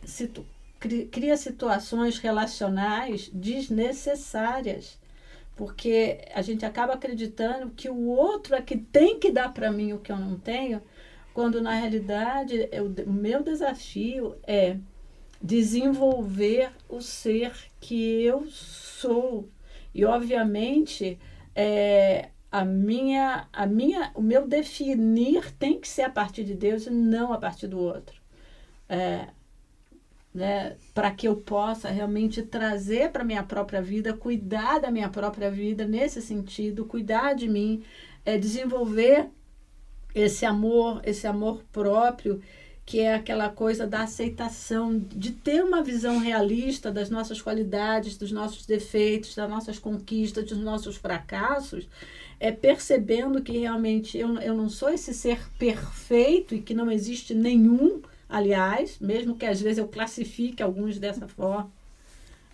situações relacionais desnecessárias, porque a gente acaba acreditando que o outro é que tem que dar para mim o que eu não tenho, quando na realidade o meu desafio é desenvolver o ser que eu sou. E obviamente o meu definir tem que ser a partir de Deus e não a partir do outro. Né, para que eu possa realmente trazer para a minha própria vida, cuidar da minha própria vida nesse sentido, cuidar de mim, desenvolver esse amor próprio, que é aquela coisa da aceitação, de ter uma visão realista das nossas qualidades, dos nossos defeitos, das nossas conquistas, dos nossos fracassos, percebendo que realmente eu não sou esse ser perfeito e que não existe nenhum, aliás, mesmo que às vezes eu classifique alguns dessa forma,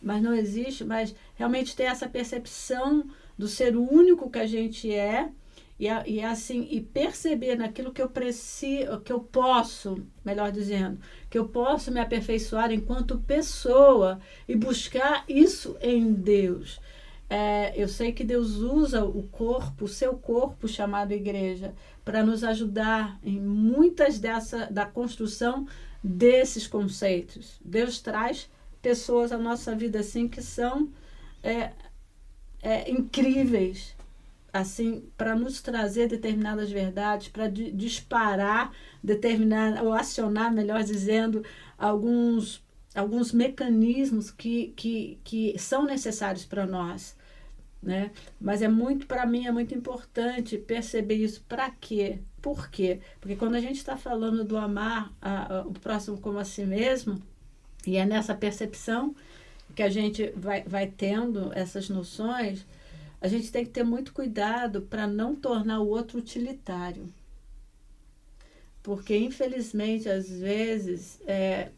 mas não existe, mas realmente ter essa percepção do ser único que a gente é, e assim, e perceber naquilo que eu preciso, que eu posso, melhor dizendo, que eu posso me aperfeiçoar enquanto pessoa e buscar isso em Deus. Eu sei que Deus usa o seu corpo chamado igreja, para nos ajudar em muitas da construção desses conceitos. Deus traz pessoas à nossa vida assim que são incríveis, assim, para nos trazer determinadas verdades, para disparar ou acionar, melhor dizendo, alguns mecanismos que são necessários para nós, né? Mas para mim é muito importante perceber isso. Para quê? Por quê? Porque quando a gente está falando do amar o próximo como a si mesmo, e é nessa percepção que a gente vai tendo essas noções, a gente tem que ter muito cuidado para não tornar o outro utilitário. Porque, infelizmente, às vezes,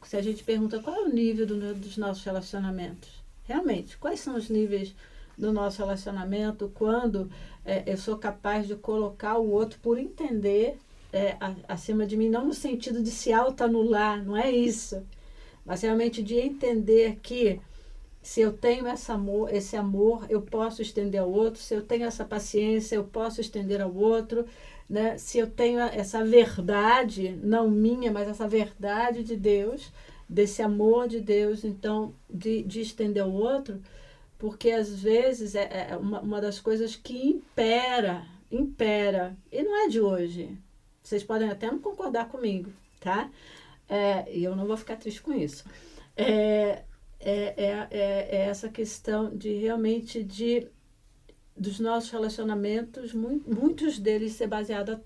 se a gente pergunta qual é o nível dos nossos relacionamentos, realmente, quais são os níveis do nosso relacionamento quando eu sou capaz de colocar o outro por entender acima de mim, não no sentido de se autoanular, não é isso, mas realmente de entender que se eu tenho esse amor, eu posso estender ao outro. Se eu tenho essa paciência, eu posso estender ao outro. Né? Se eu tenho essa verdade, não minha, mas essa verdade de Deus, desse amor de Deus, então, de estender ao outro, porque às vezes uma das coisas que impera, e não é de hoje. Vocês podem até não concordar comigo, tá? E eu não vou ficar triste com isso. Essa questão de realmente dos nossos relacionamentos, muitos deles ser baseados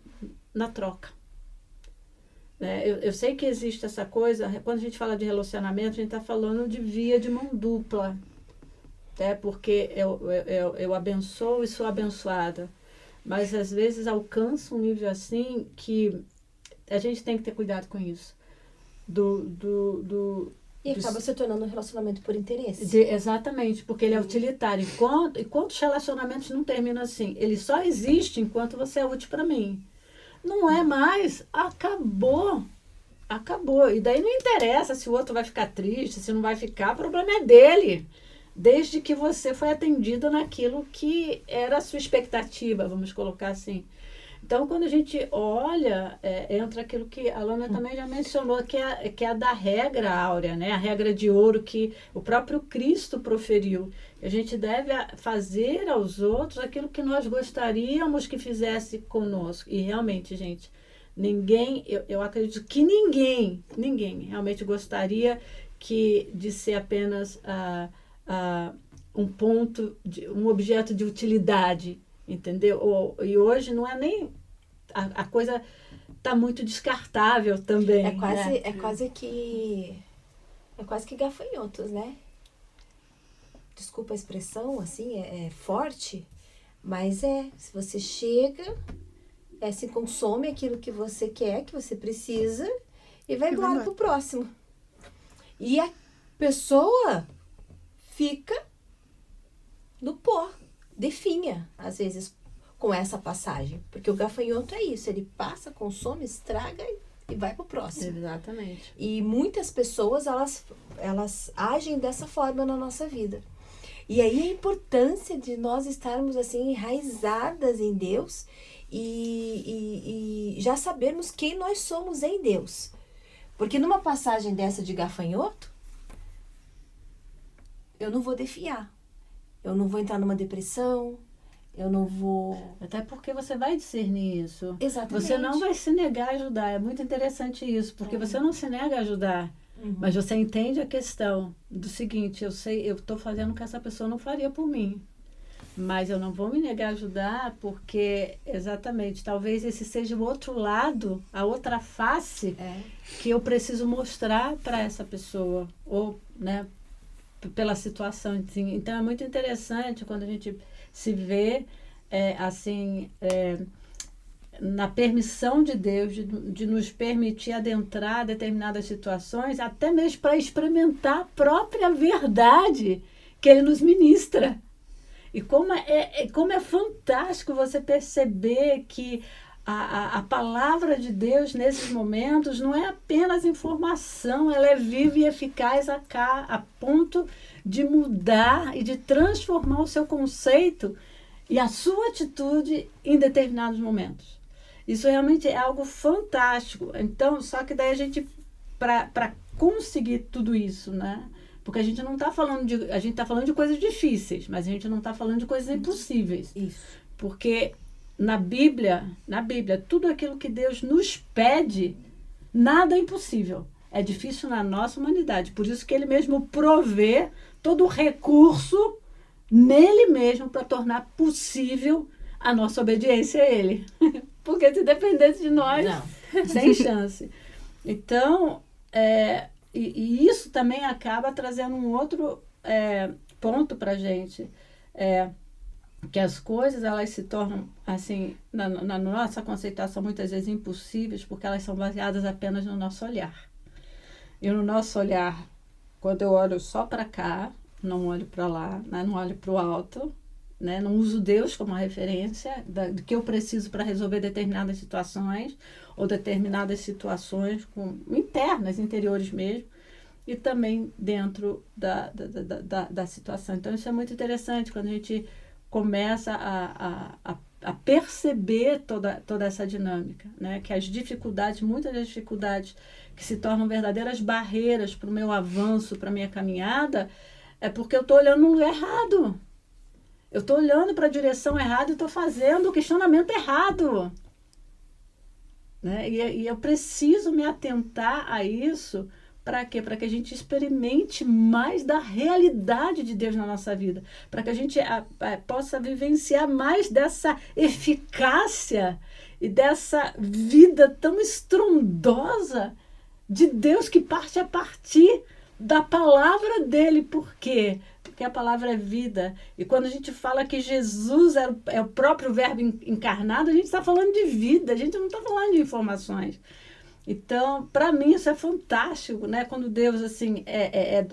na troca. né? Eu sei que existe essa coisa, quando a gente fala de relacionamento, a gente está falando de via de mão dupla, né? Porque eu abençoo e sou abençoada. Mas às vezes alcança um nível assim que a gente tem que ter cuidado com isso. E acaba se tornando um relacionamento por interesse. Exatamente, porque ele é utilitário. Enquanto os relacionamentos não terminam assim, ele só existe enquanto você é útil para mim. Não é mais, acabou. Acabou. E daí não interessa se o outro vai ficar triste, se não vai ficar, o problema é dele. Desde que você foi atendido naquilo que era a sua expectativa, vamos colocar assim. Então, quando a gente olha, entra aquilo que a Lana também já mencionou, que é a da regra áurea, né? A regra de ouro que o próprio Cristo proferiu. A gente deve fazer aos outros aquilo que nós gostaríamos que fizesse conosco. E realmente, gente, ninguém, eu acredito que ninguém realmente gostaria de ser apenas um ponto, um objeto de utilidade. Entendeu? E hoje não é nem... A coisa está muito descartável também. É quase que gafanhotos, né? Desculpa a expressão, assim, é forte, mas se você chega, se consome aquilo que você quer, que você precisa, e vai embora pro próximo. E a pessoa fica no pó. Definha, às vezes, com essa passagem. Porque o gafanhoto é isso, ele passa, consome, estraga e vai pro próximo. Exatamente. E muitas pessoas, elas agem dessa forma na nossa vida. E aí a importância de nós estarmos, assim, enraizadas em Deus e já sabermos quem nós somos em Deus. Porque numa passagem dessa de gafanhoto, eu não vou definhar. Eu não vou entrar numa depressão, eu não vou... Até porque você vai discernir isso. Exatamente. Você não vai se negar a ajudar. É muito interessante isso, porque você não se nega a ajudar. Mas você entende a questão do seguinte, eu estou fazendo o que essa pessoa não faria por mim. Mas eu não vou me negar a ajudar porque, exatamente, talvez esse seja o outro lado, a outra face que eu preciso mostrar para essa pessoa. Ou, né, pela situação. Então, é muito interessante quando a gente se vê, na permissão de Deus, de nos permitir adentrar determinadas situações, até mesmo para experimentar a própria verdade que Ele nos ministra. E como é fantástico você perceber que a palavra de Deus nesses momentos não é apenas informação, ela é viva e eficaz a ponto de mudar e de transformar o seu conceito e a sua atitude em determinados momentos. Isso realmente é algo fantástico. Então, só que daí a gente, para conseguir tudo isso, né? Porque a gente não está falando a gente está falando de coisas difíceis, mas a gente não está falando de coisas impossíveis. Isso. Porque na Bíblia, tudo aquilo que Deus nos pede, nada é impossível. É difícil na nossa humanidade. Por isso que Ele mesmo provê todo o recurso nele mesmo para tornar possível a nossa obediência a Ele. Porque se dependesse de nós, sem chance. Então, e isso também acaba trazendo um outro ponto para a gente. Que as coisas, elas se tornam, assim, na nossa conceituação, muitas vezes impossíveis, porque elas são baseadas apenas no nosso olhar. E no nosso olhar, quando eu olho só para cá, não olho para lá, né? Não olho para o alto, né? Não uso Deus como referência do que eu preciso para resolver determinadas situações, ou determinadas situações internas, interiores mesmo, e também dentro da situação. Então, isso é muito interessante, quando a gente começa a perceber toda essa dinâmica, né? Que as dificuldades, muitas das dificuldades que se tornam verdadeiras barreiras para o meu avanço, para a minha caminhada, é porque eu estou olhando no lugar errado. Eu estou olhando para a direção errada e estou fazendo o questionamento errado. Né? E eu preciso me atentar a isso Para quê? Para que a gente experimente mais da realidade de Deus na nossa vida. Para que a gente possa vivenciar mais dessa eficácia e dessa vida tão estrondosa de Deus que parte a partir da palavra dele. Por quê? Porque a palavra é vida. E quando a gente fala que Jesus é o próprio verbo encarnado, a gente está falando de vida, a gente não está falando de informações. Então, para mim, isso é fantástico, né? Quando Deus, assim,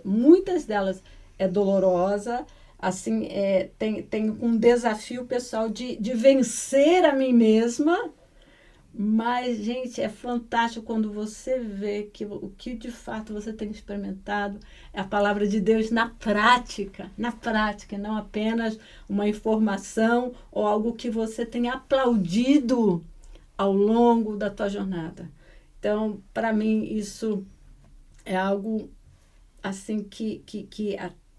muitas delas é dolorosa, assim, tem um desafio pessoal de vencer a mim mesma, mas, gente, é fantástico quando você vê que o que de fato você tem experimentado é a palavra de Deus na prática, não apenas uma informação ou algo que você tem aplaudido ao longo da tua jornada. Então, para mim, isso é algo assim que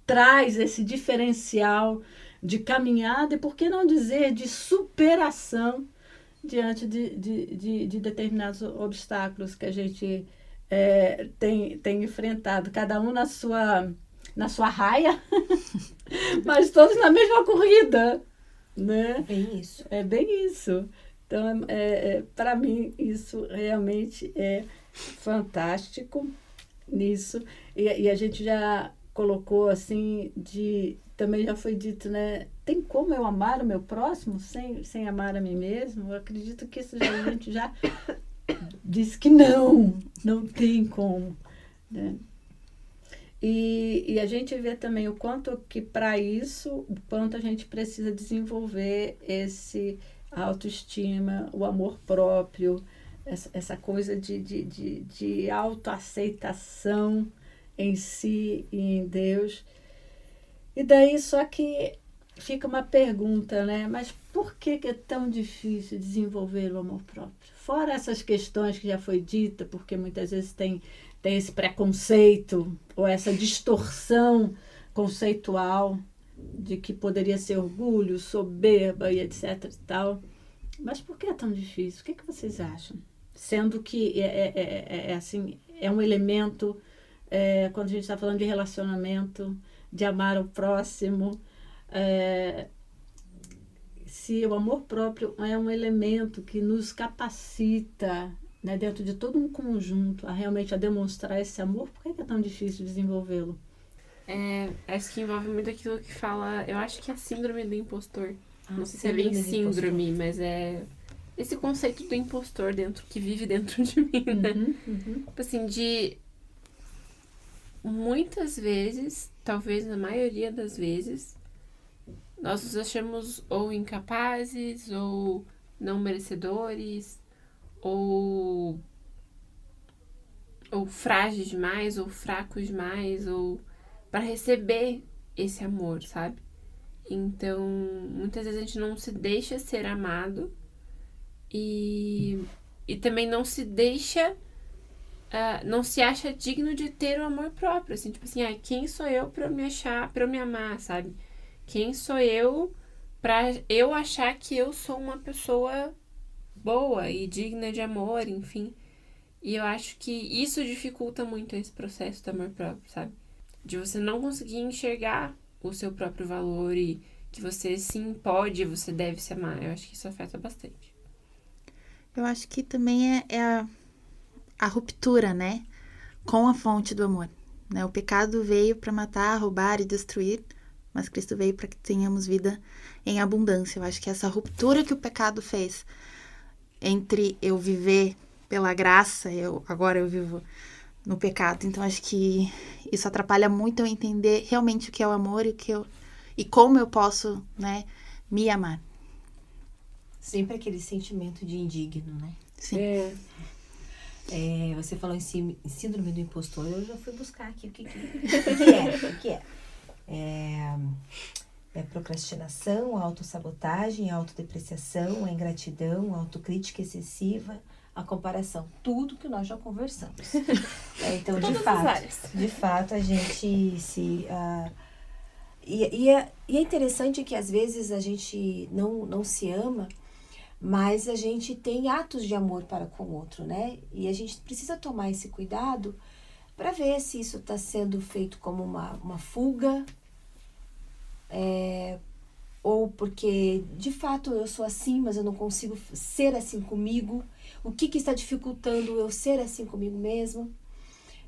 traz esse diferencial de caminhada e, por que não dizer, de superação diante de determinados obstáculos que a gente tem enfrentado, cada um na sua raia, mas todos na mesma corrida, né? Bem isso. É bem isso. Então, para mim, isso realmente é fantástico nisso. E a gente já colocou assim, também já foi dito, né? Tem como eu amar o meu próximo sem amar a mim mesmo? Eu acredito que isso a gente já disse que não tem como, né? E a gente vê também o quanto que para isso, o quanto a gente precisa desenvolver esse autoestima, o amor próprio, essa coisa de autoaceitação em si e em Deus. E daí só que fica uma pergunta, né? Mas por que é tão difícil desenvolver o amor próprio? Fora essas questões que já foi dita, porque muitas vezes tem esse preconceito ou essa distorção conceitual de que poderia ser orgulho, soberba e etc e tal. Mas por que é tão difícil? O que vocês acham? Sendo que assim, é um elemento, quando a gente está falando de relacionamento, de amar o próximo, se o amor próprio é um elemento que nos capacita, né, dentro de todo um conjunto, realmente a demonstrar esse amor, por que é tão difícil desenvolvê-lo? Acho que envolve muito aquilo que fala, eu acho que é a síndrome do impostor. Não sei se é bem síndrome, mas é esse conceito do impostor que vive dentro de mim, né? Tipo assim, de muitas vezes, talvez na maioria das vezes, nós nos achamos ou incapazes, ou não merecedores, ou frágeis demais, ou fracos demais, ou para receber esse amor, sabe? Então, muitas vezes a gente não se deixa ser amado e também não se deixa, não se acha digno de ter o amor próprio, assim, tipo assim, quem sou eu pra eu me achar, pra eu me amar, sabe? Quem sou eu pra eu achar que eu sou uma pessoa boa e digna de amor, enfim. E eu acho que isso dificulta muito esse processo do amor próprio, sabe? De você não conseguir enxergar o seu próprio valor e que você sim pode, você deve se amar. Eu acho que isso afeta bastante. Eu acho que também é a ruptura, né? Com a fonte do amor, né? O pecado veio para matar, roubar e destruir, mas Cristo veio para que tenhamos vida em abundância. Eu acho que essa ruptura que o pecado fez entre eu viver pela graça, agora eu vivo no pecado. Então, acho que isso atrapalha muito eu entender realmente o que é o amor e como eu posso, né, me amar. Sempre aquele sentimento de indigno, né? Sim. Você falou em síndrome do impostor, eu já fui buscar aqui o que é. É procrastinação, autossabotagem, autodepreciação, a ingratidão, a autocrítica excessiva, a comparação, tudo que nós já conversamos. Então, de fato, a gente se... E é interessante que às vezes a gente não se ama, mas a gente tem atos de amor para com o outro, né? E a gente precisa tomar esse cuidado para ver se isso está sendo feito como uma fuga, ou porque de fato eu sou assim, mas eu não consigo ser assim comigo. O que está dificultando eu ser assim comigo mesma,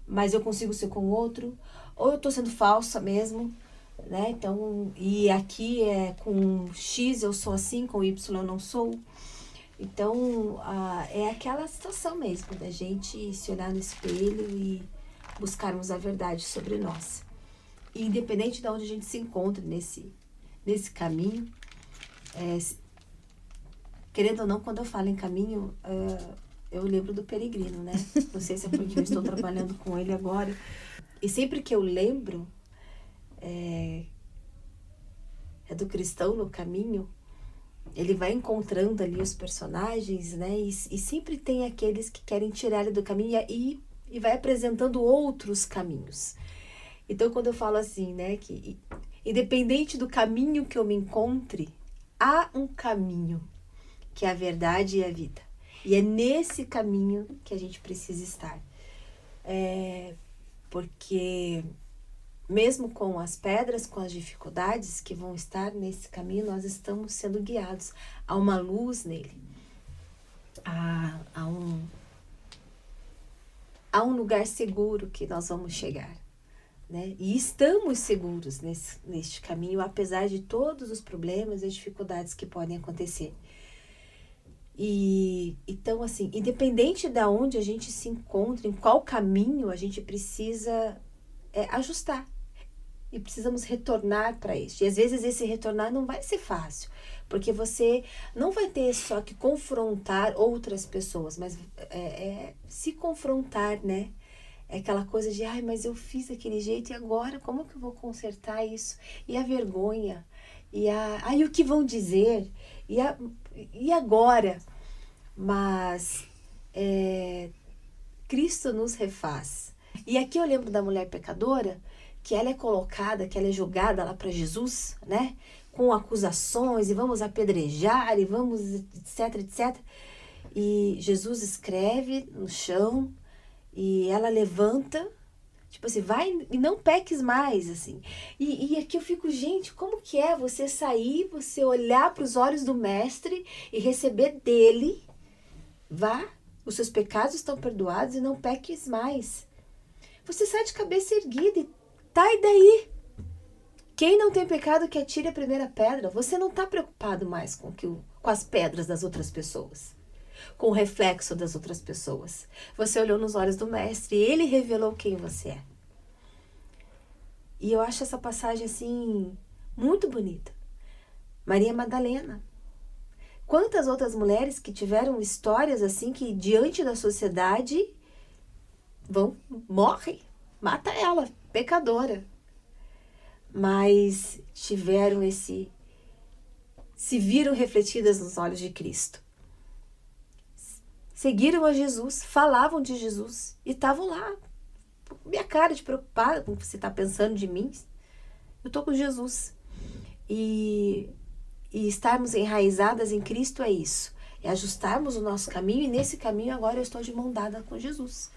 mas eu consigo ser com o outro? Ou eu estou sendo falsa mesmo, né? Então, e aqui com X eu sou assim, com Y eu não sou. Então, é aquela situação mesmo da gente se olhar no espelho e buscarmos a verdade sobre nós. E independente de onde a gente se encontre nesse caminho, querendo ou não, quando eu falo em caminho, eu lembro do peregrino, né? Não sei se é porque eu estou trabalhando com ele agora. E sempre que eu lembro do cristão no caminho, ele vai encontrando ali os personagens, né? E sempre tem aqueles que querem tirar ele do caminho e vai apresentando outros caminhos. Então, quando eu falo assim, né? Que independente do caminho que eu me encontre, há um caminho, que é a verdade e a vida. E é nesse caminho que a gente precisa estar. Porque mesmo com as pedras, com as dificuldades que vão estar nesse caminho, nós estamos sendo guiados. Há uma luz nele. Há um lugar seguro que nós vamos chegar, né? E estamos seguros neste caminho, apesar de todos os problemas e dificuldades que podem acontecer. E então, assim, independente de onde a gente se encontra, em qual caminho, a gente precisa ajustar. E precisamos retornar para isso. E às vezes esse retornar não vai ser fácil, porque você não vai ter só que confrontar outras pessoas, mas se confrontar, né? É aquela coisa de, mas eu fiz daquele jeito e agora como que eu vou consertar isso? E a vergonha, e o que vão dizer? E agora? Mas Cristo nos refaz. E aqui eu lembro da mulher pecadora, que ela é colocada, que ela é julgada lá para Jesus, né? Com acusações, e vamos apedrejar, e vamos, etc, etc. E Jesus escreve no chão, e ela levanta, tipo assim, vai e não peques mais, assim. E aqui eu fico, gente, como que é você sair, você olhar para os olhos do mestre e receber dele, vá, os seus pecados estão perdoados e não peques mais. Você sai de cabeça erguida e tá, e daí? Quem não tem pecado que atire a primeira pedra. Você não está preocupado mais com as pedras das outras pessoas, com o reflexo das outras pessoas. Você olhou nos olhos do mestre e ele revelou quem você é. E eu acho essa passagem assim muito bonita. Maria Madalena. Quantas outras mulheres que tiveram histórias assim que diante da sociedade morrem, mata ela, pecadora. Mas tiveram se viram refletidas nos olhos de Cristo. Seguiram a Jesus, falavam de Jesus e estavam lá. Minha cara de preocupada com o que você está pensando de mim. Eu estou com Jesus. E estarmos enraizadas em Cristo é isso. É ajustarmos o nosso caminho e nesse caminho agora eu estou de mão dada com Jesus.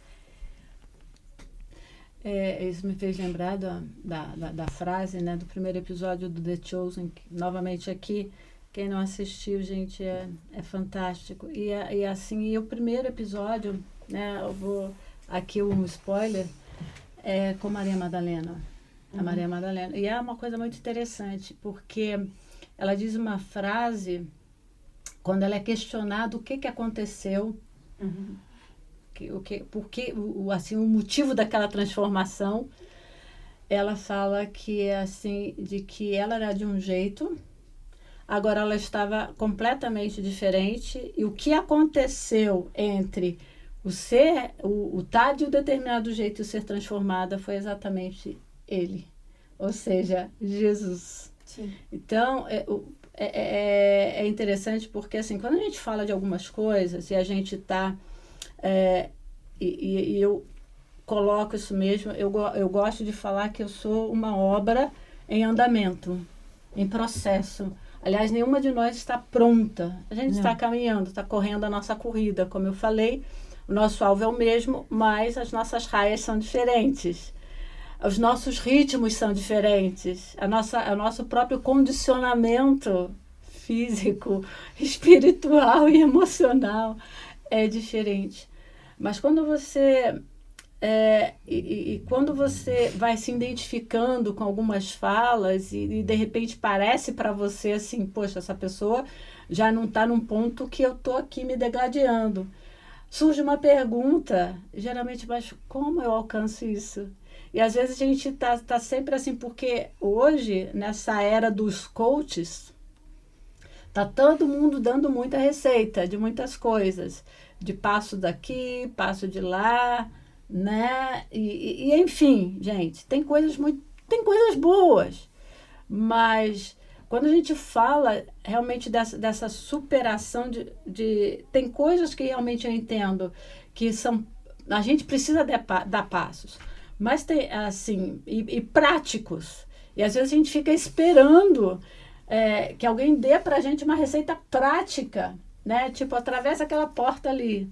Isso me fez lembrar da frase, né, do primeiro episódio do The Chosen, que, novamente aqui, quem não assistiu, gente, é fantástico. E assim, o primeiro episódio, né, eu vou aqui um spoiler, é com Maria Madalena. A Maria Madalena. E é uma coisa muito interessante, porque ela diz uma frase, quando ela é questionada o que aconteceu, o motivo daquela transformação, ela fala que assim, de que ela era de um jeito, agora ela estava completamente diferente, e o que aconteceu entre o estar de um determinado jeito e o ser transformada foi exatamente ele, ou seja, Jesus. Sim. Então, é interessante porque, assim, quando a gente fala de algumas coisas e a gente está... E eu coloco isso mesmo, eu gosto de falar que eu sou uma obra em andamento, em processo. Aliás, nenhuma de nós está pronta. A gente está caminhando, está correndo a nossa corrida, como eu falei, O nosso alvo é o mesmo, mas as nossas raias são diferentes. Os nossos ritmos são diferentes. O nosso próprio condicionamento físico, espiritual e emocional é diferente. Mas quando você quando você vai se identificando com algumas falas e de repente parece para você assim, poxa, essa pessoa já não está num ponto que eu estou aqui me degladiando. Surge uma pergunta, geralmente, mas como eu alcanço isso? E às vezes a gente tá sempre assim, porque hoje, nessa era dos coaches, tá todo mundo dando muita receita de muitas coisas, de passo daqui, passo de lá, né? E enfim, gente, tem coisas boas, mas quando a gente fala realmente dessa superação tem coisas que realmente eu entendo que são, a gente precisa dar passos, mas tem assim, e práticos, e às vezes a gente fica esperando que alguém dê pra gente uma receita prática, né? Tipo, atravessa aquela porta ali.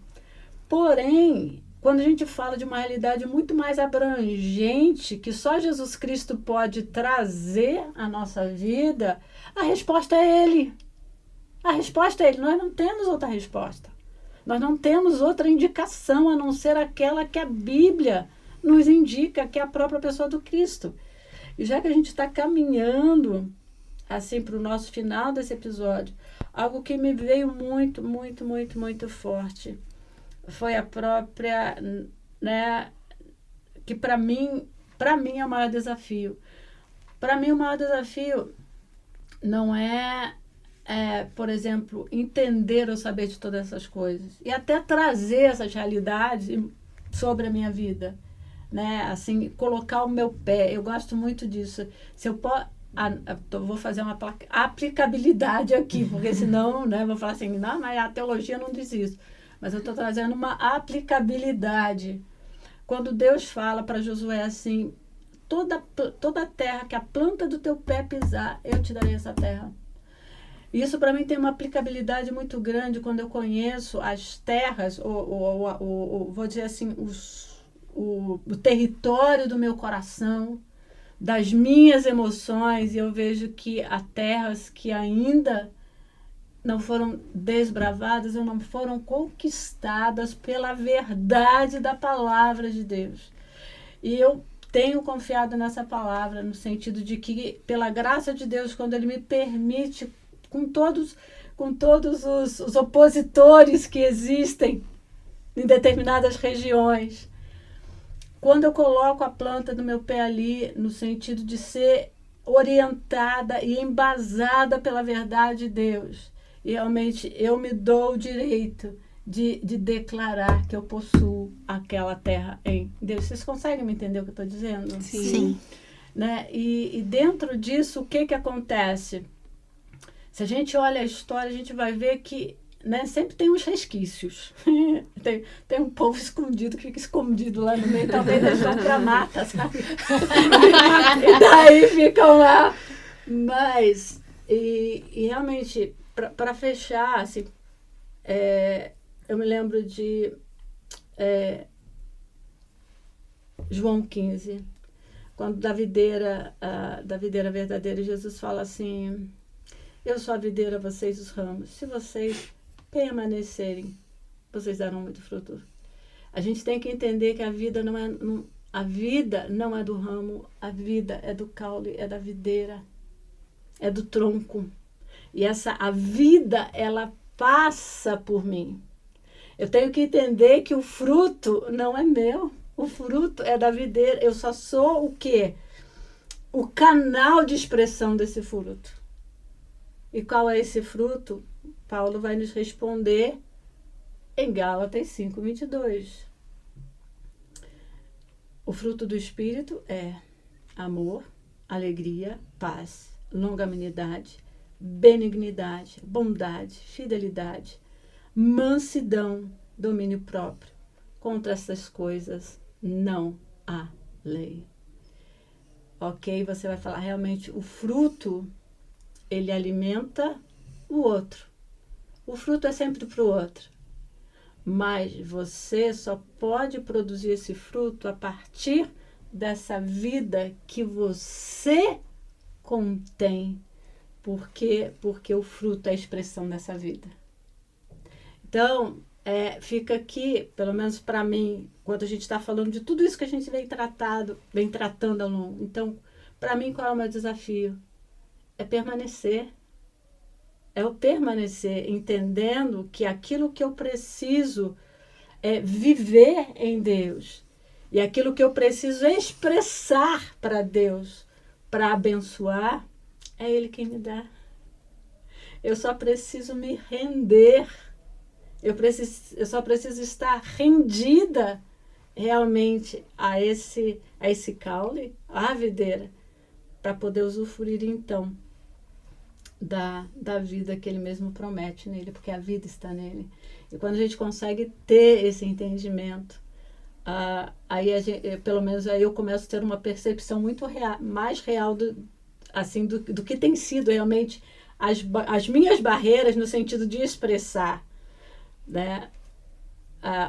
Porém, quando a gente fala de uma realidade muito mais abrangente, que só Jesus Cristo pode trazer à nossa vida, a resposta é Ele. A resposta é Ele. Nós não temos outra resposta. Nós não temos outra indicação a não ser aquela que a Bíblia nos indica, que é a própria pessoa do Cristo. E já que a gente está caminhando assim para o nosso final desse episódio, algo que me veio muito, muito, muito, muito forte foi a própria, né, que para mim é o maior desafio. Para mim, o maior desafio não por exemplo, entender ou saber de todas essas coisas. E até trazer essas realidades sobre a minha vida. Né? Assim, colocar o meu pé. Eu gosto muito disso. Se eu vou fazer uma aplicabilidade aqui, porque senão, né, vou falar assim, não, mas a teologia não diz isso. Mas eu estou trazendo uma aplicabilidade. Quando Deus fala para Josué assim, toda terra que a planta do teu pé pisar, eu te darei essa terra. Isso para mim tem uma aplicabilidade muito grande quando eu conheço as terras, vou dizer assim, o território do meu coração, das minhas emoções, e eu vejo que há terras que ainda não foram desbravadas ou não foram conquistadas pela verdade da palavra de Deus. E eu tenho confiado nessa palavra, no sentido de que, pela graça de Deus, quando Ele me permite, com todos os opositores que existem em determinadas regiões, quando eu coloco a planta do meu pé ali, no sentido de ser orientada e embasada pela verdade de Deus, e realmente eu me dou o direito de declarar que eu possuo aquela terra em Deus. Vocês conseguem me entender o que eu estou dizendo? Sim. Né? E dentro disso, o que acontece? Se a gente olha a história, a gente vai ver que, né, sempre tem uns resquícios. tem um povo escondido que fica escondido lá no meio, talvez eles vão para a mata, sabe? E daí ficam lá. Mas, e realmente, para fechar, assim, eu me lembro de João 15, quando da videira verdadeira, Jesus fala assim, eu sou a videira, vocês os ramos. Se vocês permanecerem, vocês darão muito fruto. A gente tem que entender que a vida não é do ramo, a vida é do caule, é da videira, é do tronco. E a vida, ela passa por mim. Eu tenho que entender que o fruto não é meu. O fruto é da videira. Eu só sou o quê? O canal de expressão desse fruto. E qual é esse fruto? Paulo vai nos responder em Gálatas 5:22. O fruto do Espírito é amor, alegria, paz, longanimidade, benignidade, bondade, fidelidade, mansidão, domínio próprio. Contra essas coisas não há lei. Ok? Você vai falar realmente o fruto, ele alimenta o outro. O fruto é sempre para o outro. Mas você só pode produzir esse fruto a partir dessa vida que você contém, porque o fruto é a expressão dessa vida. Então, fica aqui, pelo menos para mim, quando a gente está falando de tudo isso que a gente vem tratando ao longo. Então, para mim, qual é o meu desafio? É permanecer. É o permanecer, entendendo que aquilo que eu preciso é viver em Deus. E aquilo que eu preciso expressar para Deus, para abençoar, é Ele quem me dá. Eu só preciso me render. Eu só preciso estar rendida realmente a esse caule, à videira, para poder usufruir então da vida que Ele mesmo promete nele, porque a vida está nele. E quando a gente consegue ter esse entendimento, aí pelo menos aí eu começo a ter uma percepção muito mais real do que tem sido realmente as minhas barreiras no sentido de expressar, né,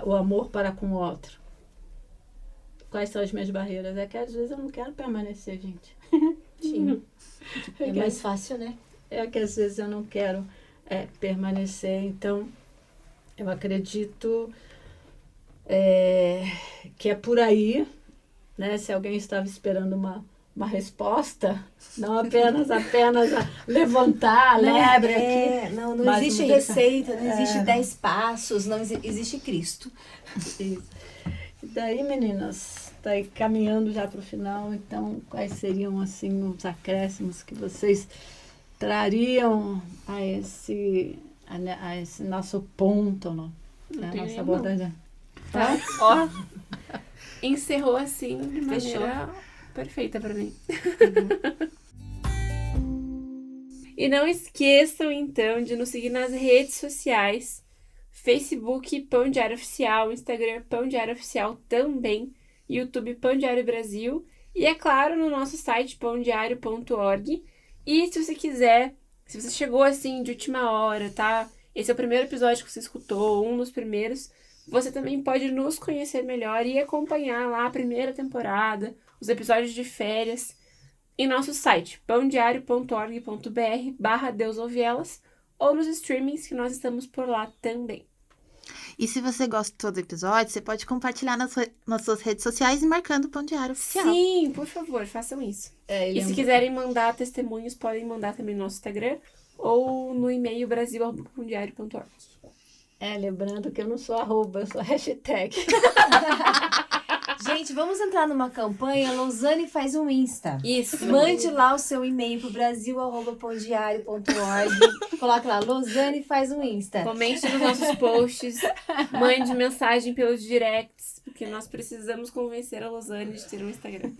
o amor para com o outro. Quais são as minhas barreiras? É que às vezes eu não quero permanecer, gente. Sim. É mais fácil, né? É que às vezes eu não quero permanecer. Então, eu acredito que é por aí, né? Se alguém estava esperando uma resposta, não apenas a levantar a lebre aqui. Não mas existe receita, não existe 10 passos, não existe Cristo. Isso. E daí, meninas, tá aí caminhando já para o final, então quais seriam assim os acréscimos que vocês trariam a esse nosso ponto, não? A nossa abordagem. Tá? Ó, encerrou assim de maneira perfeita para mim. E não esqueçam, então, de nos seguir nas redes sociais. Facebook, Pão Diário Oficial, Instagram, Pão Diário Oficial também, YouTube, Pão Diário Brasil, e é claro, no nosso site, pãodiario.org. E se você quiser, se você chegou assim de última hora, tá? Esse é o primeiro episódio que você escutou, um dos primeiros, você também pode nos conhecer melhor e acompanhar lá a primeira temporada, os episódios de férias, em nosso site, pãodiario.org.br/Deus ouve elas, ou nos streamings que nós estamos por lá também. E se você gostou do episódio, você pode compartilhar nas suas redes sociais e marcando o Pão Diário Oficial. Sim, por favor, façam isso. E se quiserem mandar testemunhos, podem mandar também no nosso Instagram ou no e-mail brasil@pãodiario.org. Lembrando que eu não sou arroba, eu sou hashtag. Gente, vamos entrar numa campanha. Lausanne faz um Insta. Isso. Mande lá o seu e-mail pro brasil@pãodiario.org. Coloca lá, Lausanne faz um Insta. Comente nos nossos posts, mande mensagem pelos directs, porque nós precisamos convencer a Lausanne de ter um Instagram.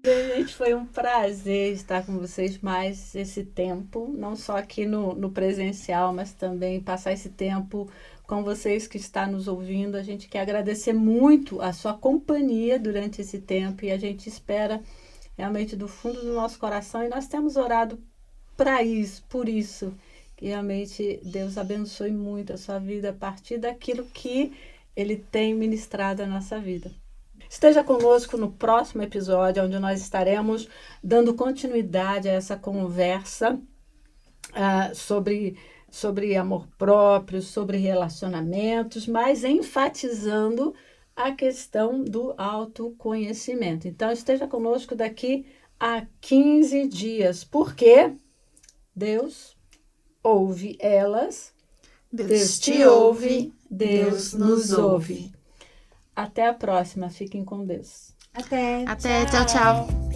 Gente, foi um prazer estar com vocês mais esse tempo, não só aqui no presencial, mas também passar esse tempo com vocês que estão nos ouvindo. A gente quer agradecer muito a sua companhia durante esse tempo e a gente espera realmente do fundo do nosso coração, e nós temos orado por isso, que realmente Deus abençoe muito a sua vida a partir daquilo que Ele tem ministrado à nossa vida. Esteja conosco no próximo episódio, onde nós estaremos dando continuidade a essa conversa sobre amor próprio, sobre relacionamentos, mas enfatizando a questão do autoconhecimento. Então, esteja conosco daqui a 15 dias, porque Deus ouve elas, Deus te ouve, Deus nos ouve. Até a próxima. Fiquem com Deus. Até. Tchau, tchau.